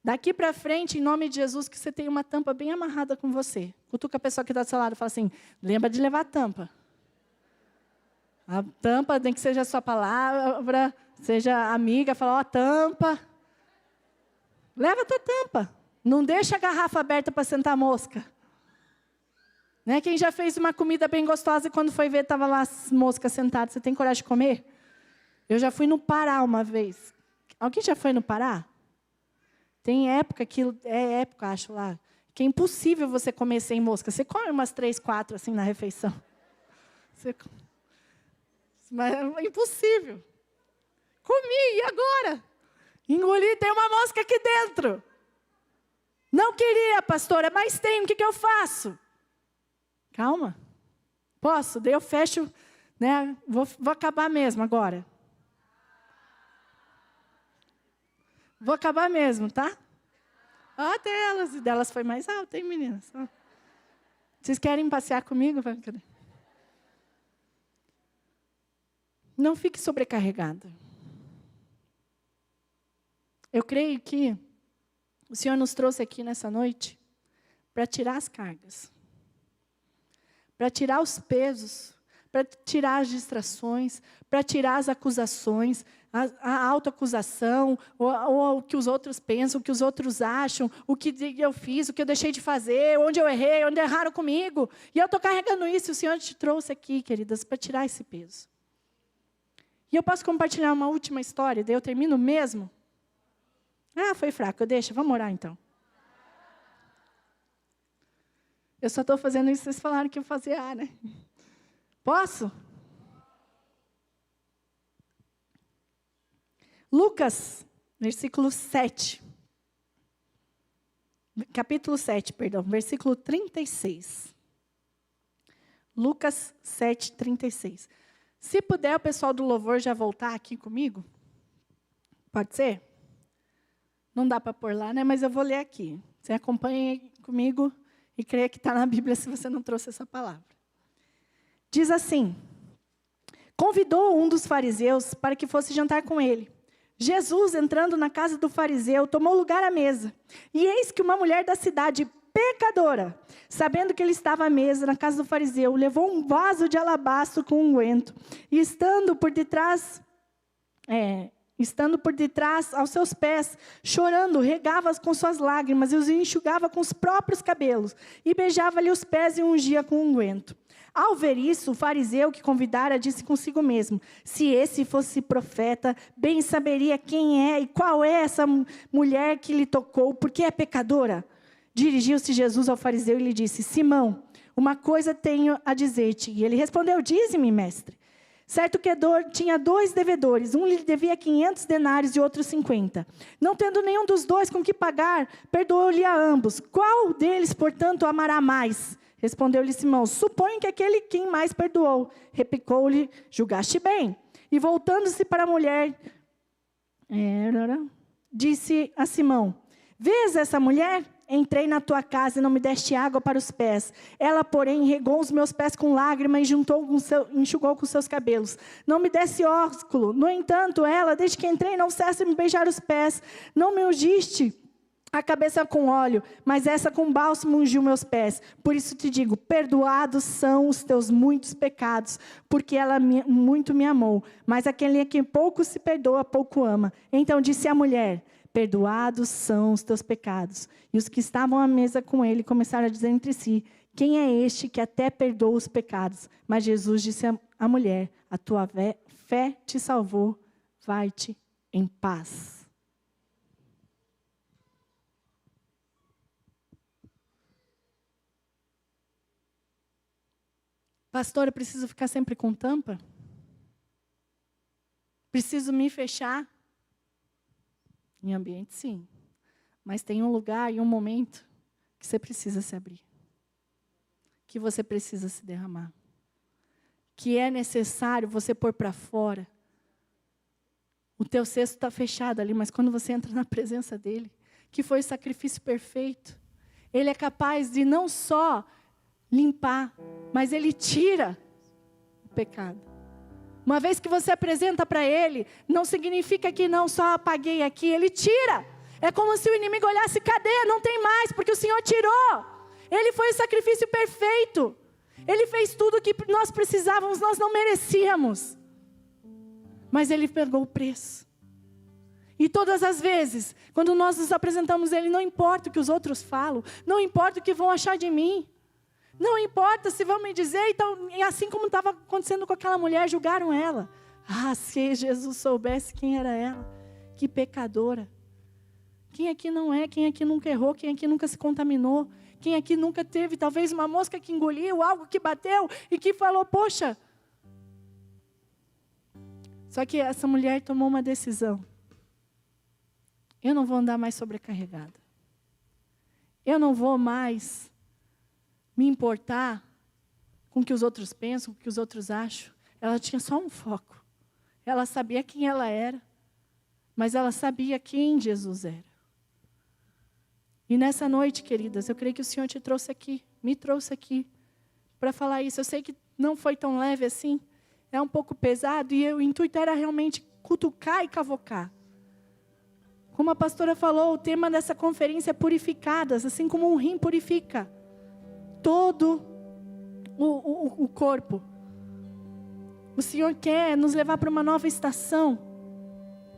Daqui para frente, em nome de Jesus, que você tenha uma tampa bem amarrada com você. Cutuca a pessoa que está do seu lado e fala assim, lembra de levar a tampa. A tampa tem que ser a sua palavra, seja amiga, fala, ó, tampa. Leva a tua tampa. Não deixa a garrafa aberta para sentar a mosca. Né? Quem já fez uma comida bem gostosa e quando foi ver, estava lá as moscas sentadas. Você tem coragem de comer? Eu já fui no Pará uma vez. Alguém já foi no Pará? Tem época, acho lá, que é impossível você comer sem mosca. Você come umas 3, 4 assim na refeição. Mas é impossível. Comi, e agora? Engoli, tem uma mosca aqui dentro. Não queria, pastora, mas tem, o que eu faço? Calma. Posso? Daí eu fecho, né? Vou acabar mesmo agora. Vou acabar mesmo, tá? Até elas, e delas foi mais alta, hein, meninas? Vocês querem passear comigo? Não fique sobrecarregada. Eu creio que o Senhor nos trouxe aqui nessa noite para tirar as cargas, para tirar os pesos, para tirar as distrações, para tirar as acusações, a autoacusação, ou o que os outros pensam, o que os outros acham, o que eu fiz, o que eu deixei de fazer, onde eu errei, onde erraram comigo. E eu estou carregando isso, e o Senhor te trouxe aqui, queridas, para tirar esse peso. E eu posso compartilhar uma última história, daí eu termino mesmo? Ah, foi fraco, deixa, vamos orar então. Eu só estou fazendo isso, vocês falaram que eu fazia, né? Posso? Lucas, versículo 7. Capítulo 7, perdão, versículo 36. Lucas 7, 36. Se puder, o pessoal do louvor já voltar aqui comigo. Pode ser? Não dá para pôr lá, né? Mas eu vou ler aqui. Você acompanha comigo e creia que está na Bíblia se você não trouxe essa palavra. Diz assim: convidou um dos fariseus para que fosse jantar com ele. Jesus, entrando na casa do fariseu, tomou lugar à mesa. E eis que uma mulher da cidade, pecadora, sabendo que ele estava à mesa na casa do fariseu, levou um vaso de alabastro com unguento, e estando por detrás aos seus pés, chorando, regava-as com suas lágrimas, e os enxugava com os próprios cabelos, e beijava-lhe os pés e ungia com unguento. Ao ver isso, o fariseu que convidara disse consigo mesmo: se esse fosse profeta, bem saberia quem é e qual é essa mulher que lhe tocou, porque é pecadora. Dirigiu-se Jesus ao fariseu e lhe disse: Simão, uma coisa tenho a dizer-te. E ele respondeu: dize-me, mestre. Certo credor tinha 2 devedores, um lhe devia 500 denários e outro 50. Não tendo nenhum dos dois com que pagar, perdoou-lhe a ambos. Qual deles, portanto, amará mais? Respondeu-lhe Simão: suponho que aquele quem mais perdoou. Replicou-lhe: julgaste bem. E voltando-se para a mulher, disse a Simão: vês essa mulher? Entrei na tua casa e não me deste água para os pés. Ela, porém, regou os meus pés com lágrimas e enxugou com seus cabelos. Não me desse ósculo. No entanto, ela, desde que entrei, não cessa de me beijar os pés. Não me ungiste a cabeça com óleo, mas essa com bálsamo ungiu meus pés. Por isso te digo, perdoados são os teus muitos pecados, porque ela muito me amou. Mas aquele a quem pouco se perdoa, pouco ama. Então disse a mulher: perdoados são os teus pecados. E os que estavam à mesa com ele começaram a dizer entre si: quem é este que até perdoa os pecados? Mas Jesus disse à mulher: a tua fé te salvou, vai-te em paz. Pastor, eu preciso ficar sempre com tampa? Preciso me fechar? Em ambiente, sim. Mas tem um lugar e um momento que você precisa se abrir. Que você precisa se derramar. Que é necessário você pôr para fora. O teu cesto está fechado ali, mas quando você entra na presença dele, que foi o sacrifício perfeito, ele é capaz de não só limpar, mas ele tira o pecado. Uma vez que você apresenta para ele, não significa que não só apaguei aqui, ele tira. É como se o inimigo olhasse: cadê? Não tem mais, porque o Senhor tirou. Ele foi o sacrifício perfeito. Ele fez tudo o que nós precisávamos, nós não merecíamos. Mas ele pagou o preço. E todas as vezes, quando nós nos apresentamos a ele, não importa o que os outros falam, não importa o que vão achar de mim. Não importa se vão me dizer, então, e assim como estava acontecendo com aquela mulher, julgaram ela. Ah, se Jesus soubesse quem era ela, que pecadora. Quem aqui não é, quem aqui nunca errou, quem aqui nunca se contaminou, quem aqui nunca teve talvez uma mosca que engoliu, algo que bateu e que falou: poxa. Só que essa mulher tomou uma decisão. Eu não vou andar mais sobrecarregada. Eu não vou mais me importar com o que os outros pensam, com o que os outros acham. Ela tinha só um foco. Ela sabia quem ela era, mas ela sabia quem Jesus era. E nessa noite, queridas, eu creio que o Senhor te trouxe aqui, me trouxe aqui, para falar isso. Eu sei que não foi tão leve assim, é um pouco pesado, e o intuito era realmente cutucar e cavocar. Como a pastora falou, o tema dessa conferência é purificadas, assim como um rim purifica todo o corpo. O Senhor quer nos levar para uma nova estação,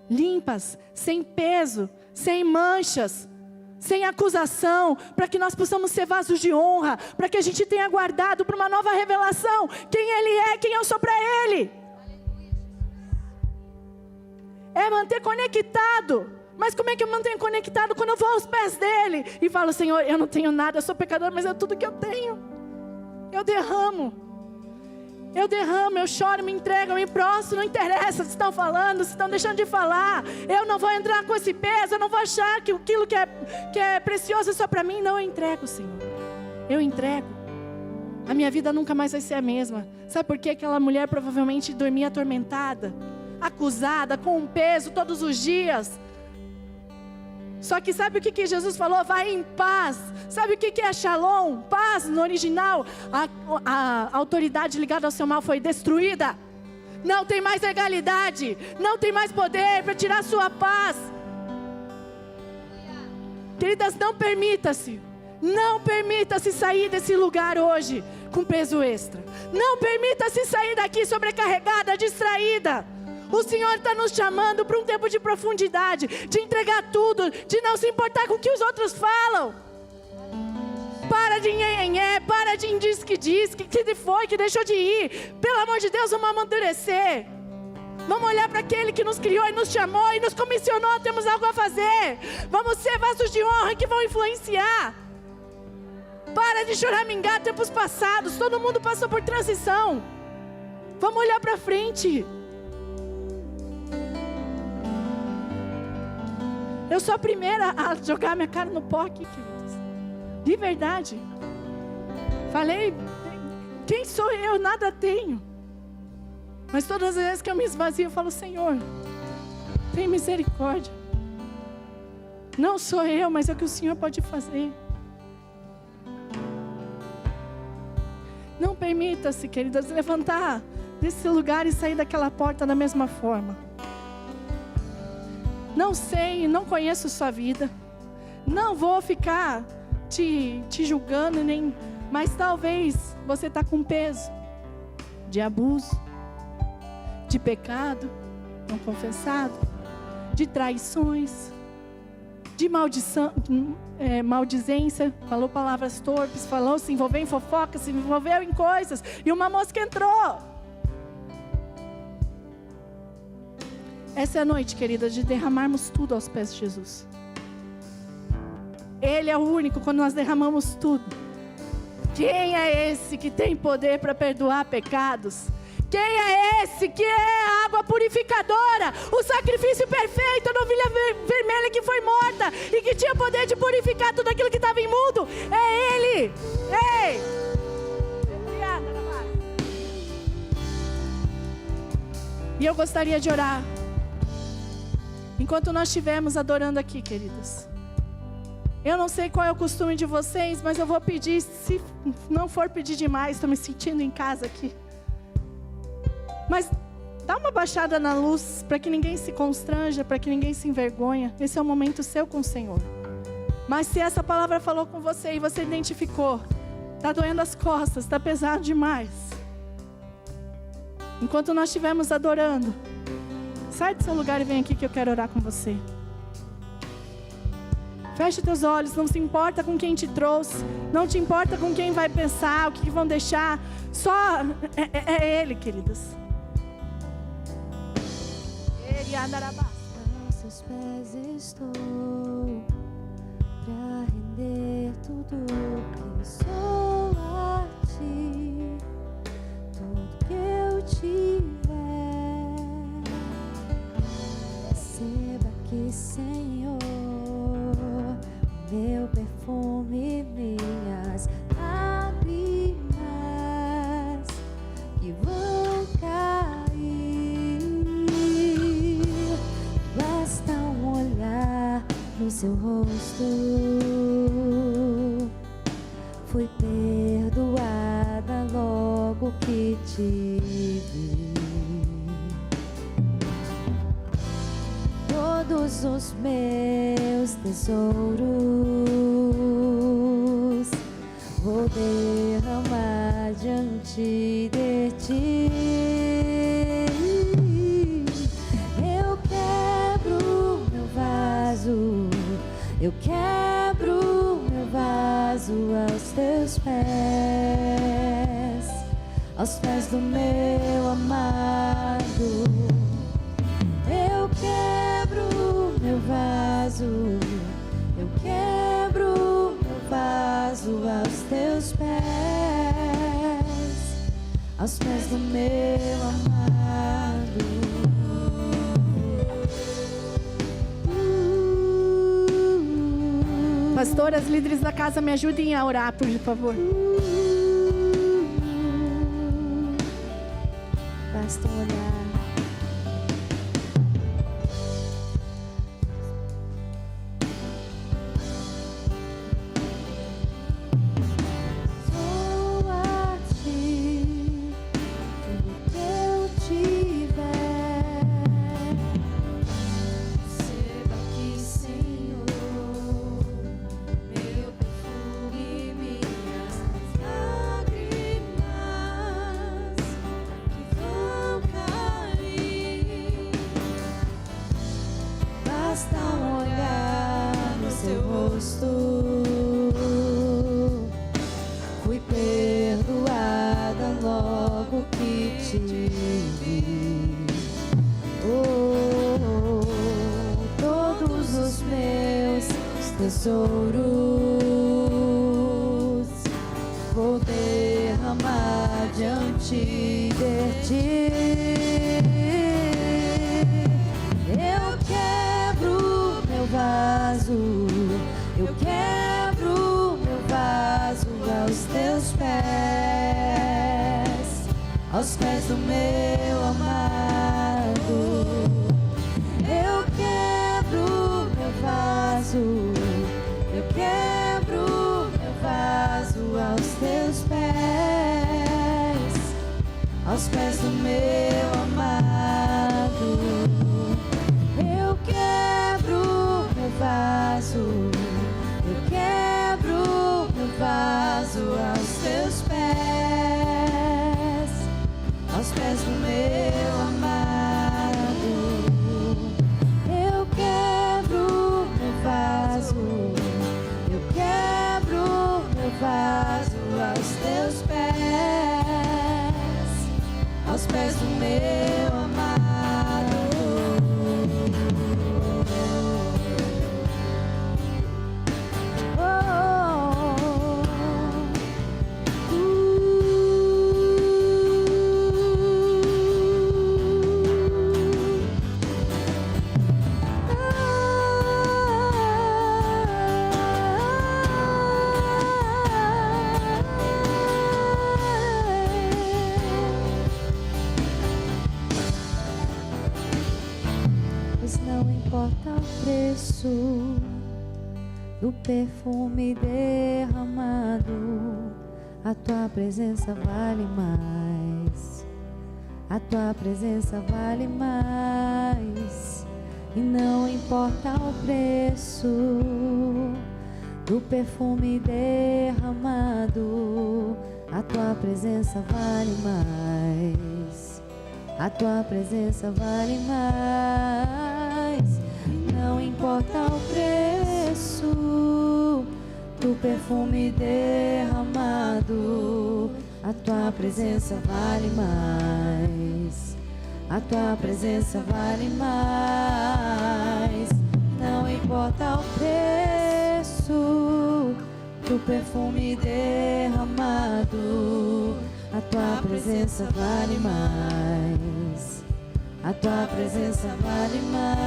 limpas, sem peso, sem manchas, sem acusação, para que nós possamos ser vasos de honra, para que a gente tenha guardado para uma nova revelação quem Ele é, quem eu sou para Ele. É manter conectado. Mas como é que eu mantenho conectado quando eu vou aos pés dele e falo: Senhor, eu não tenho nada, eu sou pecador, mas é tudo que eu tenho. Eu derramo, eu choro, me entrego, eu me prostro, não interessa se estão falando, se estão deixando de falar. Eu não vou entrar com esse peso, eu não vou achar que aquilo que é precioso é só para mim. Não, eu entrego, Senhor. Eu entrego. A minha vida nunca mais vai ser a mesma. Sabe por que aquela mulher provavelmente dormia atormentada, acusada, com um peso todos os dias? Só que sabe o que Jesus falou? Vai em paz. Sabe o que é shalom? Paz no original. A autoridade ligada ao seu mal foi destruída. Não tem mais legalidade. Não tem mais poder para tirar sua paz. Queridas, não permita-se. Não permita-se sair desse lugar hoje com peso extra. Não permita-se sair daqui sobrecarregada, distraída. O Senhor está nos chamando para um tempo de profundidade, de entregar tudo, de não se importar com o que os outros falam. Para Para de nhenhenhé, para de diz que foi, que deixou de ir. Pelo amor de Deus, vamos amadurecer. Vamos olhar para aquele que nos criou e nos chamou e nos comissionou, temos algo a fazer. Vamos ser vasos de honra que vão influenciar. Para de choramingar tempos passados, todo mundo passou por transição. Vamos olhar para frente. Eu sou a primeira a jogar minha cara no pó aqui, queridos. De verdade. Falei, quem sou eu? Nada tenho. Mas todas as vezes que eu me esvazio, eu falo, Senhor, tem misericórdia. Não sou eu, mas é o que o Senhor pode fazer. Não permita-se, queridas, levantar desse lugar e sair daquela porta da mesma forma. Não sei, não conheço sua vida. Não vou ficar te julgando, mas talvez você está com peso de abuso, de pecado não confessado, de traições, de maldição, maldizência, falou palavras torpes, se envolveu em fofoca, se envolveu em coisas, e uma mosca entrou. Essa é a noite, querida, de derramarmos tudo aos pés de Jesus. Ele é o único, quando nós derramamos tudo. Quem é esse que tem poder para perdoar pecados? Quem é esse que é a água purificadora? O sacrifício perfeito, a novilha vermelha que foi morta e que tinha poder de purificar tudo aquilo que estava imundo. É Ele! Ei! E eu gostaria de orar. Enquanto nós estivermos adorando aqui, queridos. Eu não sei qual é o costume de vocês, mas eu vou pedir, se não for pedir demais, estou me sentindo em casa aqui. Mas dá uma baixada na luz, para que ninguém se constranja, para que ninguém se envergonha. Esse é o momento seu com o Senhor. Mas se essa palavra falou com você e você identificou, está doendo as costas, está pesado demais. Enquanto nós estivermos adorando, sai do seu lugar e vem aqui que eu quero orar com você. Feche teus olhos, não se importa com quem te trouxe, não te importa com quem vai pensar, o que vão deixar. Só é Ele, queridas. Ele andará. Aos seus pés estou, pra render tudo que sou a ti, tudo que eu tiver. Receba aqui, Senhor, meu perfume, minhas lágrimas que vão cair. Basta um olhar no seu rosto, fui perdoada logo que te vi. Todos os meus tesouros vou derramar diante de ti. Eu quebro meu vaso, eu quebro meu vaso aos teus pés do meu amado. Eu quebro meu vaso, eu quebro meu vaso aos teus pés do meu amado. Pastoras, líderes da casa, me ajudem a orar, por favor. Basta olhar. tesouros vou derramar diante de ti. Eu quebro meu vaso, eu quebro meu vaso aos teus pés, aos pés do meu amado. Eu quebro meu vaso, eu quebro meu vaso aos teus pés, aos pés do meu amado. Eu quebro meu vaso, eu quebro meu vaso aos teus pés, aos pés do meu amado. Eu quebro meu vaso, eu quebro meu vaso aos teus pés, aos pés do meu amado. Pois não importa o preço do perfume derramado, a tua presença vale mais, a tua presença vale mais. E não importa o preço do perfume derramado, a tua presença vale mais, a tua presença vale mais. Não importa o preço do perfume derramado, a tua presença vale mais, a tua presença vale mais. Não importa o preço do perfume derramado, a tua presença vale mais, a tua presença vale mais.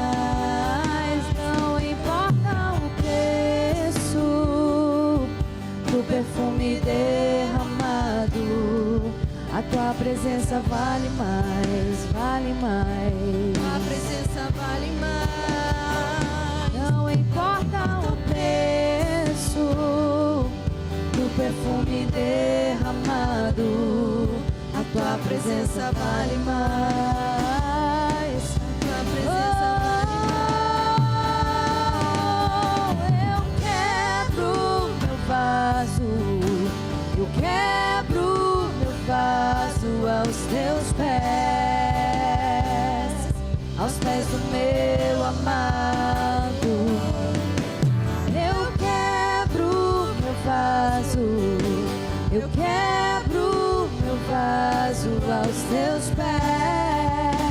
Não importa o preço do perfume derramado, a tua presença vale mais, vale mais. A presença vale mais. Não importa o preço do perfume derramado, a tua presença vale mais, a tua presença vale mais. Eu quebro meu vaso, eu quebro meu vaso aos teus pés, aos pés do meu amado. Eu quebro meu vaso, eu quebro meu vaso aos teus pés,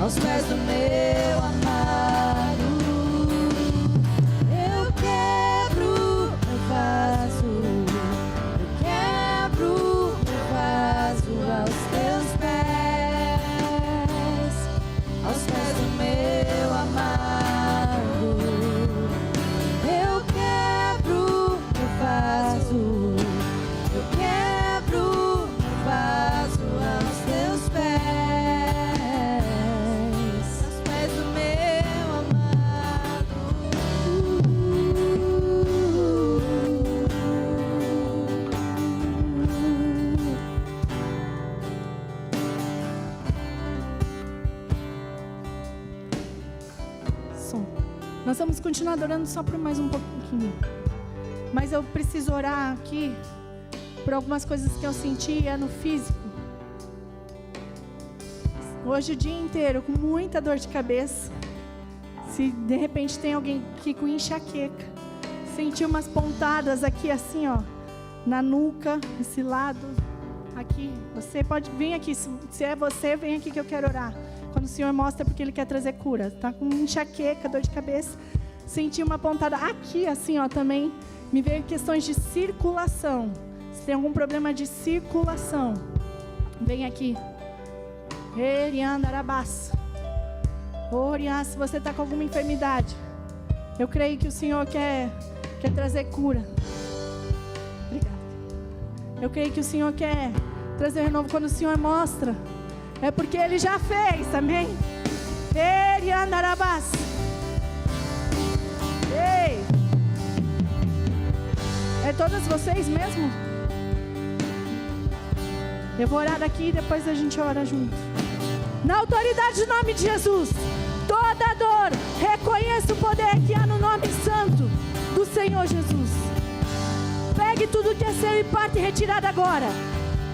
aos pés do meu amado. Eu quebro meu vaso, eu quebro meu vaso aos teus pés, aos pés do meu amado. Eu quebro meu vaso, eu quebro meu vaso aos teus pés, aos pés do meu amado. Som. Nós vamos continuar adorando só por mais um pouquinho. Mas eu preciso orar aqui por algumas coisas que eu sentia no físico. Hoje o dia inteiro com muita dor de cabeça. Se de repente tem alguém aqui com enxaqueca, senti umas pontadas aqui assim, ó, na nuca, esse lado aqui. Você pode vir aqui, se é você, vem aqui que eu quero orar. Quando o Senhor mostra, porque Ele quer trazer cura. Tá com enxaqueca, dor de cabeça, senti uma pontada aqui, assim, ó, também. Me veio questões de circulação. Se tem algum problema de circulação, vem aqui. Se você está com alguma enfermidade, eu creio que o Senhor quer trazer cura. Obrigada. Eu creio que o Senhor quer trazer renovo. Quando o Senhor mostra, é porque Ele já fez, amém? Ei! É todas vocês mesmo? Eu vou orar daqui e depois a gente ora junto. Na autoridade do nome de Jesus, toda dor, reconheça o poder que há no nome santo do Senhor Jesus. Pegue tudo que é seu e parte retirada agora.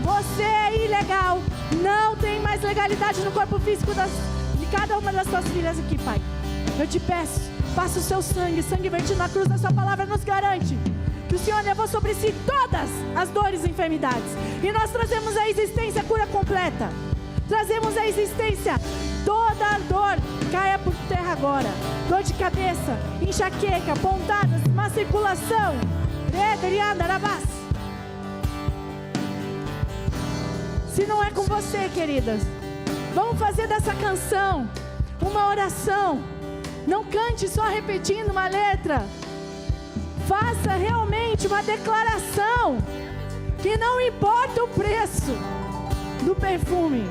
Você é ilegal, não tem mais legalidade no corpo físico de cada uma das suas filhas aqui, Pai. Eu te peço, passa o seu sangue vertido na cruz, a sua palavra nos garante que o Senhor levou sobre si todas as dores e enfermidades. E nós trazemos à existência a cura completa. Trazemos à existência toda a dor, caia por terra agora. Dor de cabeça, enxaqueca, pontadas, má circulação. Se não é com você, queridas, vamos fazer dessa canção uma oração. Não cante só repetindo uma letra. Faça realmente uma declaração que não importa o preço do perfume,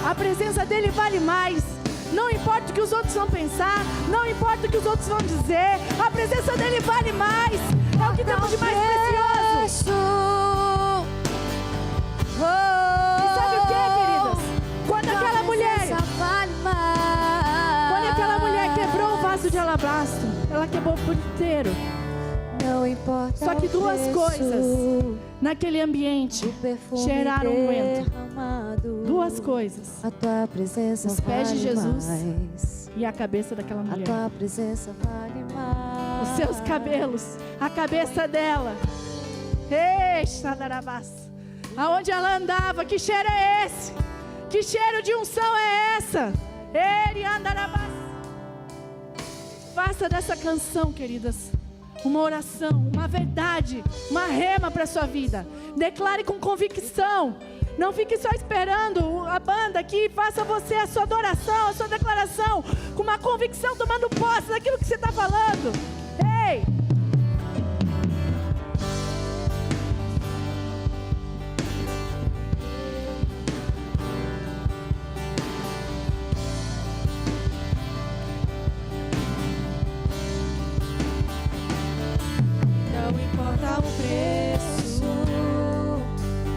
a presença dele vale mais. Não importa o que os outros vão pensar, não importa o que os outros vão dizer, a presença dele vale mais. É o que temos de mais precioso. E sabe o que, queridas? Quando aquela mulher quebrou o vaso de alabastro, ela quebrou por inteiro. Não importa. Só que duas coisas naquele ambiente cheiraram o vento. Duas coisas: a tua presença, os pés de Jesus mais. E a cabeça daquela mulher. A tua presença vale mais. Os seus cabelos, a cabeça dela. Aonde ela andava, que cheiro é esse? Que cheiro de unção é essa? Faça dessa canção, queridas, uma oração, uma verdade, uma rema para a sua vida. Declare com convicção. Não fique só esperando a banda aqui. Faça você a sua adoração, a sua declaração, com uma convicção, tomando posse daquilo que você está falando. Ei! Não importa o preço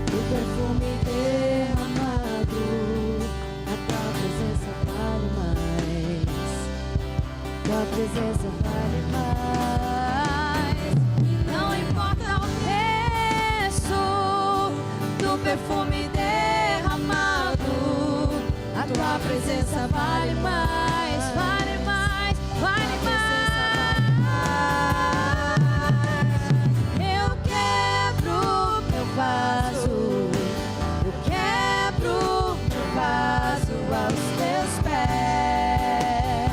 do perfume derramado, a tua presença vale mais. Tua presença vale mais. Não importa o preço do perfume derramado, a tua presença vale mais, vale mais, vale mais. Eu quebro meu vaso aos teus pés,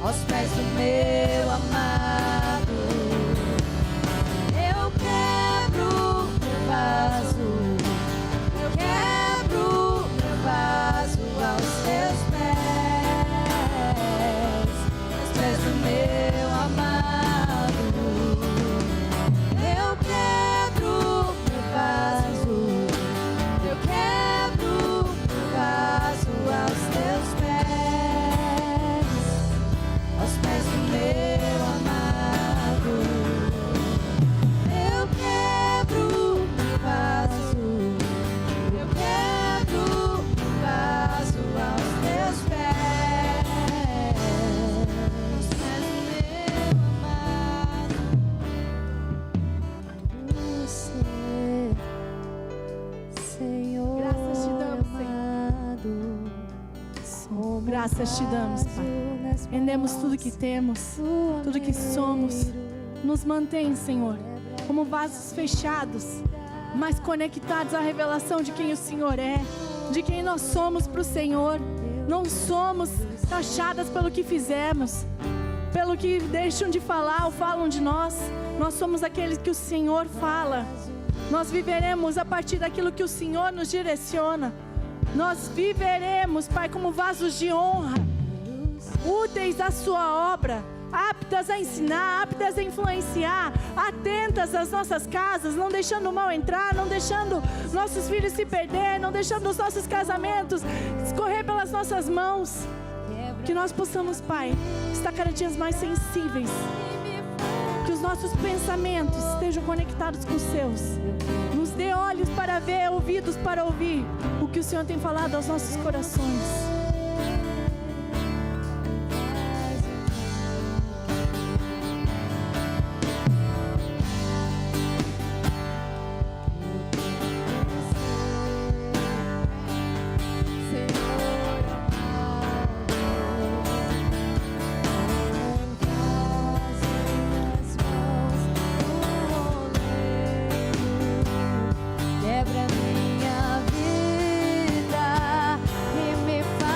aos pés do meu amado. Eu quebro meu vaso, eu quebro meu vaso aos teus pés do meu amado. Eu quebro vaso, eu quebro o vaso aos teus pés do meu amado. Eu quebro o vaso, eu quebro o vaso aos teus pés do meu amado. Senhor, Graças te damos, Senhor. Graças te damos, Pai. Rendemos tudo que temos, tudo que somos. Nos mantém, Senhor, como vasos fechados, mas conectados à revelação de quem o Senhor é, de quem nós somos para o Senhor. Não somos taxadas pelo que fizemos. pelo que deixam de falar ou falam de nós. Nós somos aqueles que o Senhor fala. Nós viveremos a partir daquilo que o Senhor nos direciona. Nós viveremos, Pai, como vasos de honra, úteis à sua obra, aptas a ensinar, aptas a influenciar, atentas às nossas casas, não deixando o mal entrar, não deixando nossos filhos se perder, não deixando os nossos casamentos escorrer pelas nossas mãos. Que nós possamos, Pai, estar cada dia mais sensíveis, que os nossos pensamentos estejam conectados com os seus. Nos dê olhos para ver, ouvidos para ouvir o que o Senhor tem falado aos nossos corações. Quebra minha vida e me faz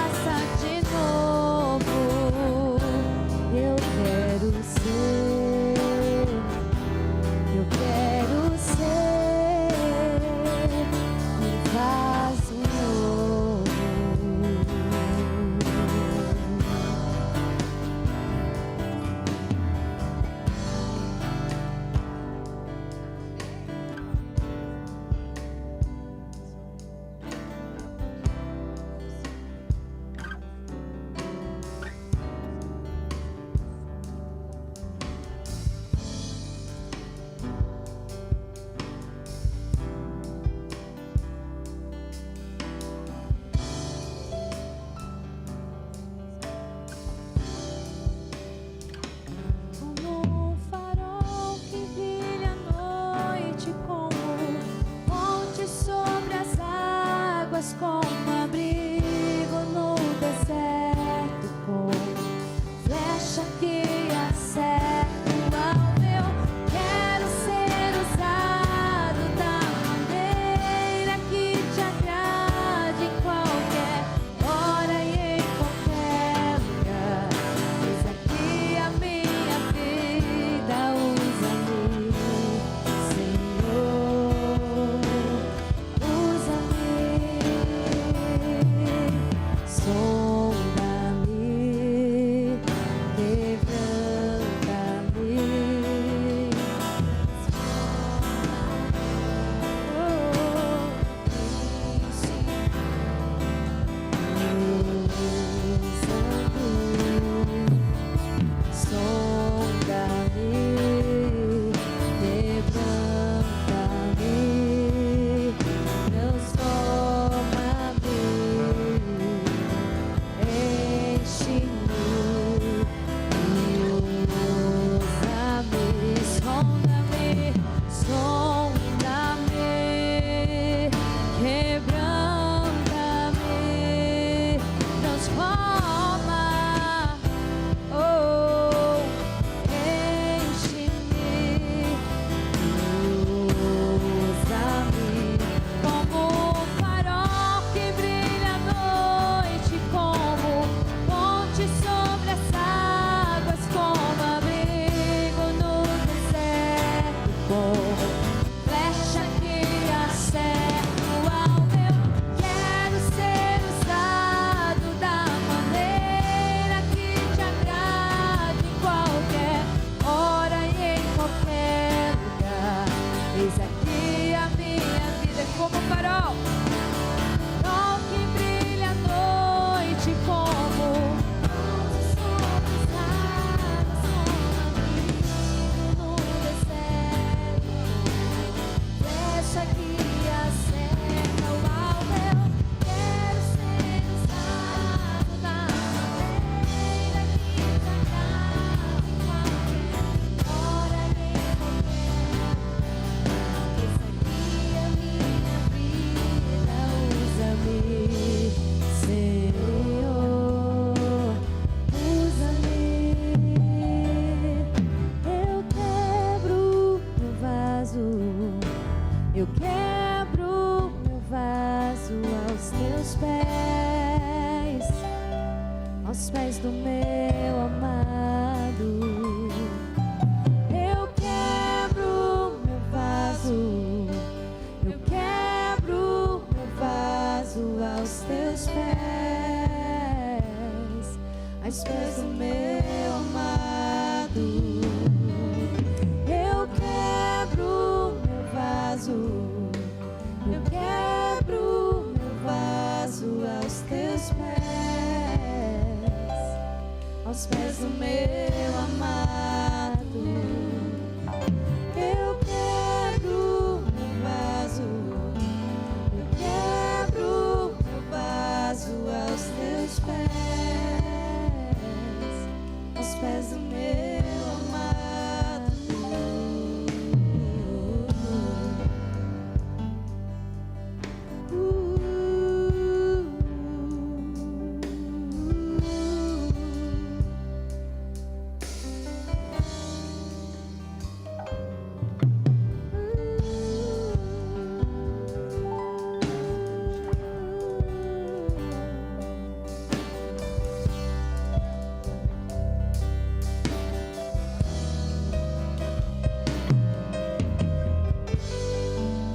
meu amado. Eu quebro meu vaso, eu quebro meu vaso aos teus pés, aos pés do meu amado.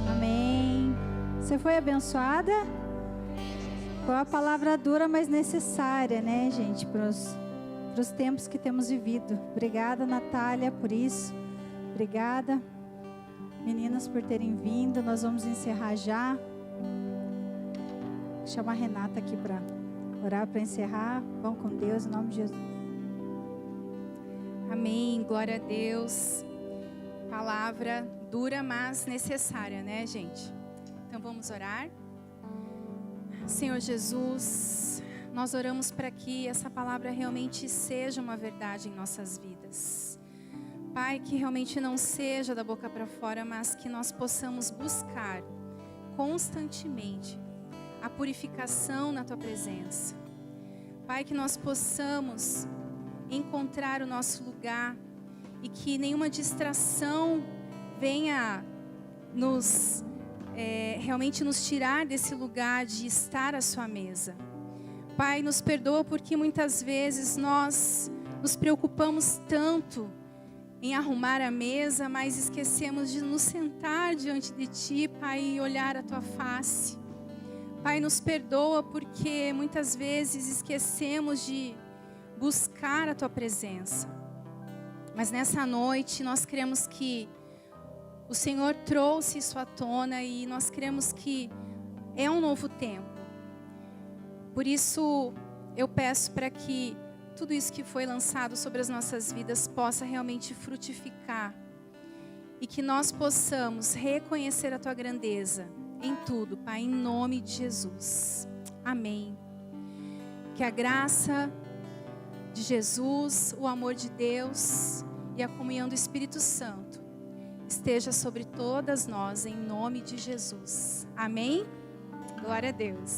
Amém. Você foi abençoada? Foi uma palavra dura, mas necessária, né, gente, para os tempos que temos vivido. Obrigada, Natália, por isso. Obrigada, meninas, por terem vindo. Nós vamos encerrar já. Vou chamar a Renata aqui para orar, para encerrar. Vão com Deus, em nome de Jesus. Amém, glória a Deus. Palavra dura, mas necessária, né, gente? Então vamos orar. Senhor Jesus, nós oramos para que essa palavra realmente seja uma verdade em nossas vidas. Pai, que realmente não seja da boca para fora, mas que nós possamos buscar constantemente a purificação na Tua presença. Pai, que nós possamos encontrar o nosso lugar e que nenhuma distração venha realmente nos tirar desse lugar de estar à Sua mesa. Pai, nos perdoa porque muitas vezes nós nos preocupamos tanto em arrumar a mesa, mas esquecemos de nos sentar diante de Ti, Pai, e olhar a Tua face. Pai, nos perdoa porque muitas vezes esquecemos de buscar a Tua presença. Mas nessa noite nós cremos que o Senhor trouxe isso à tona e nós cremos que é um novo tempo. Por isso eu peço para que tudo isso que foi lançado sobre as nossas vidas possa realmente frutificar e que nós possamos reconhecer a Tua grandeza em tudo, Pai, em nome de Jesus. Amém. Que a graça de Jesus, o amor de Deus e a comunhão do Espírito Santo esteja sobre todas nós, em nome de Jesus. Amém? Glória a Deus.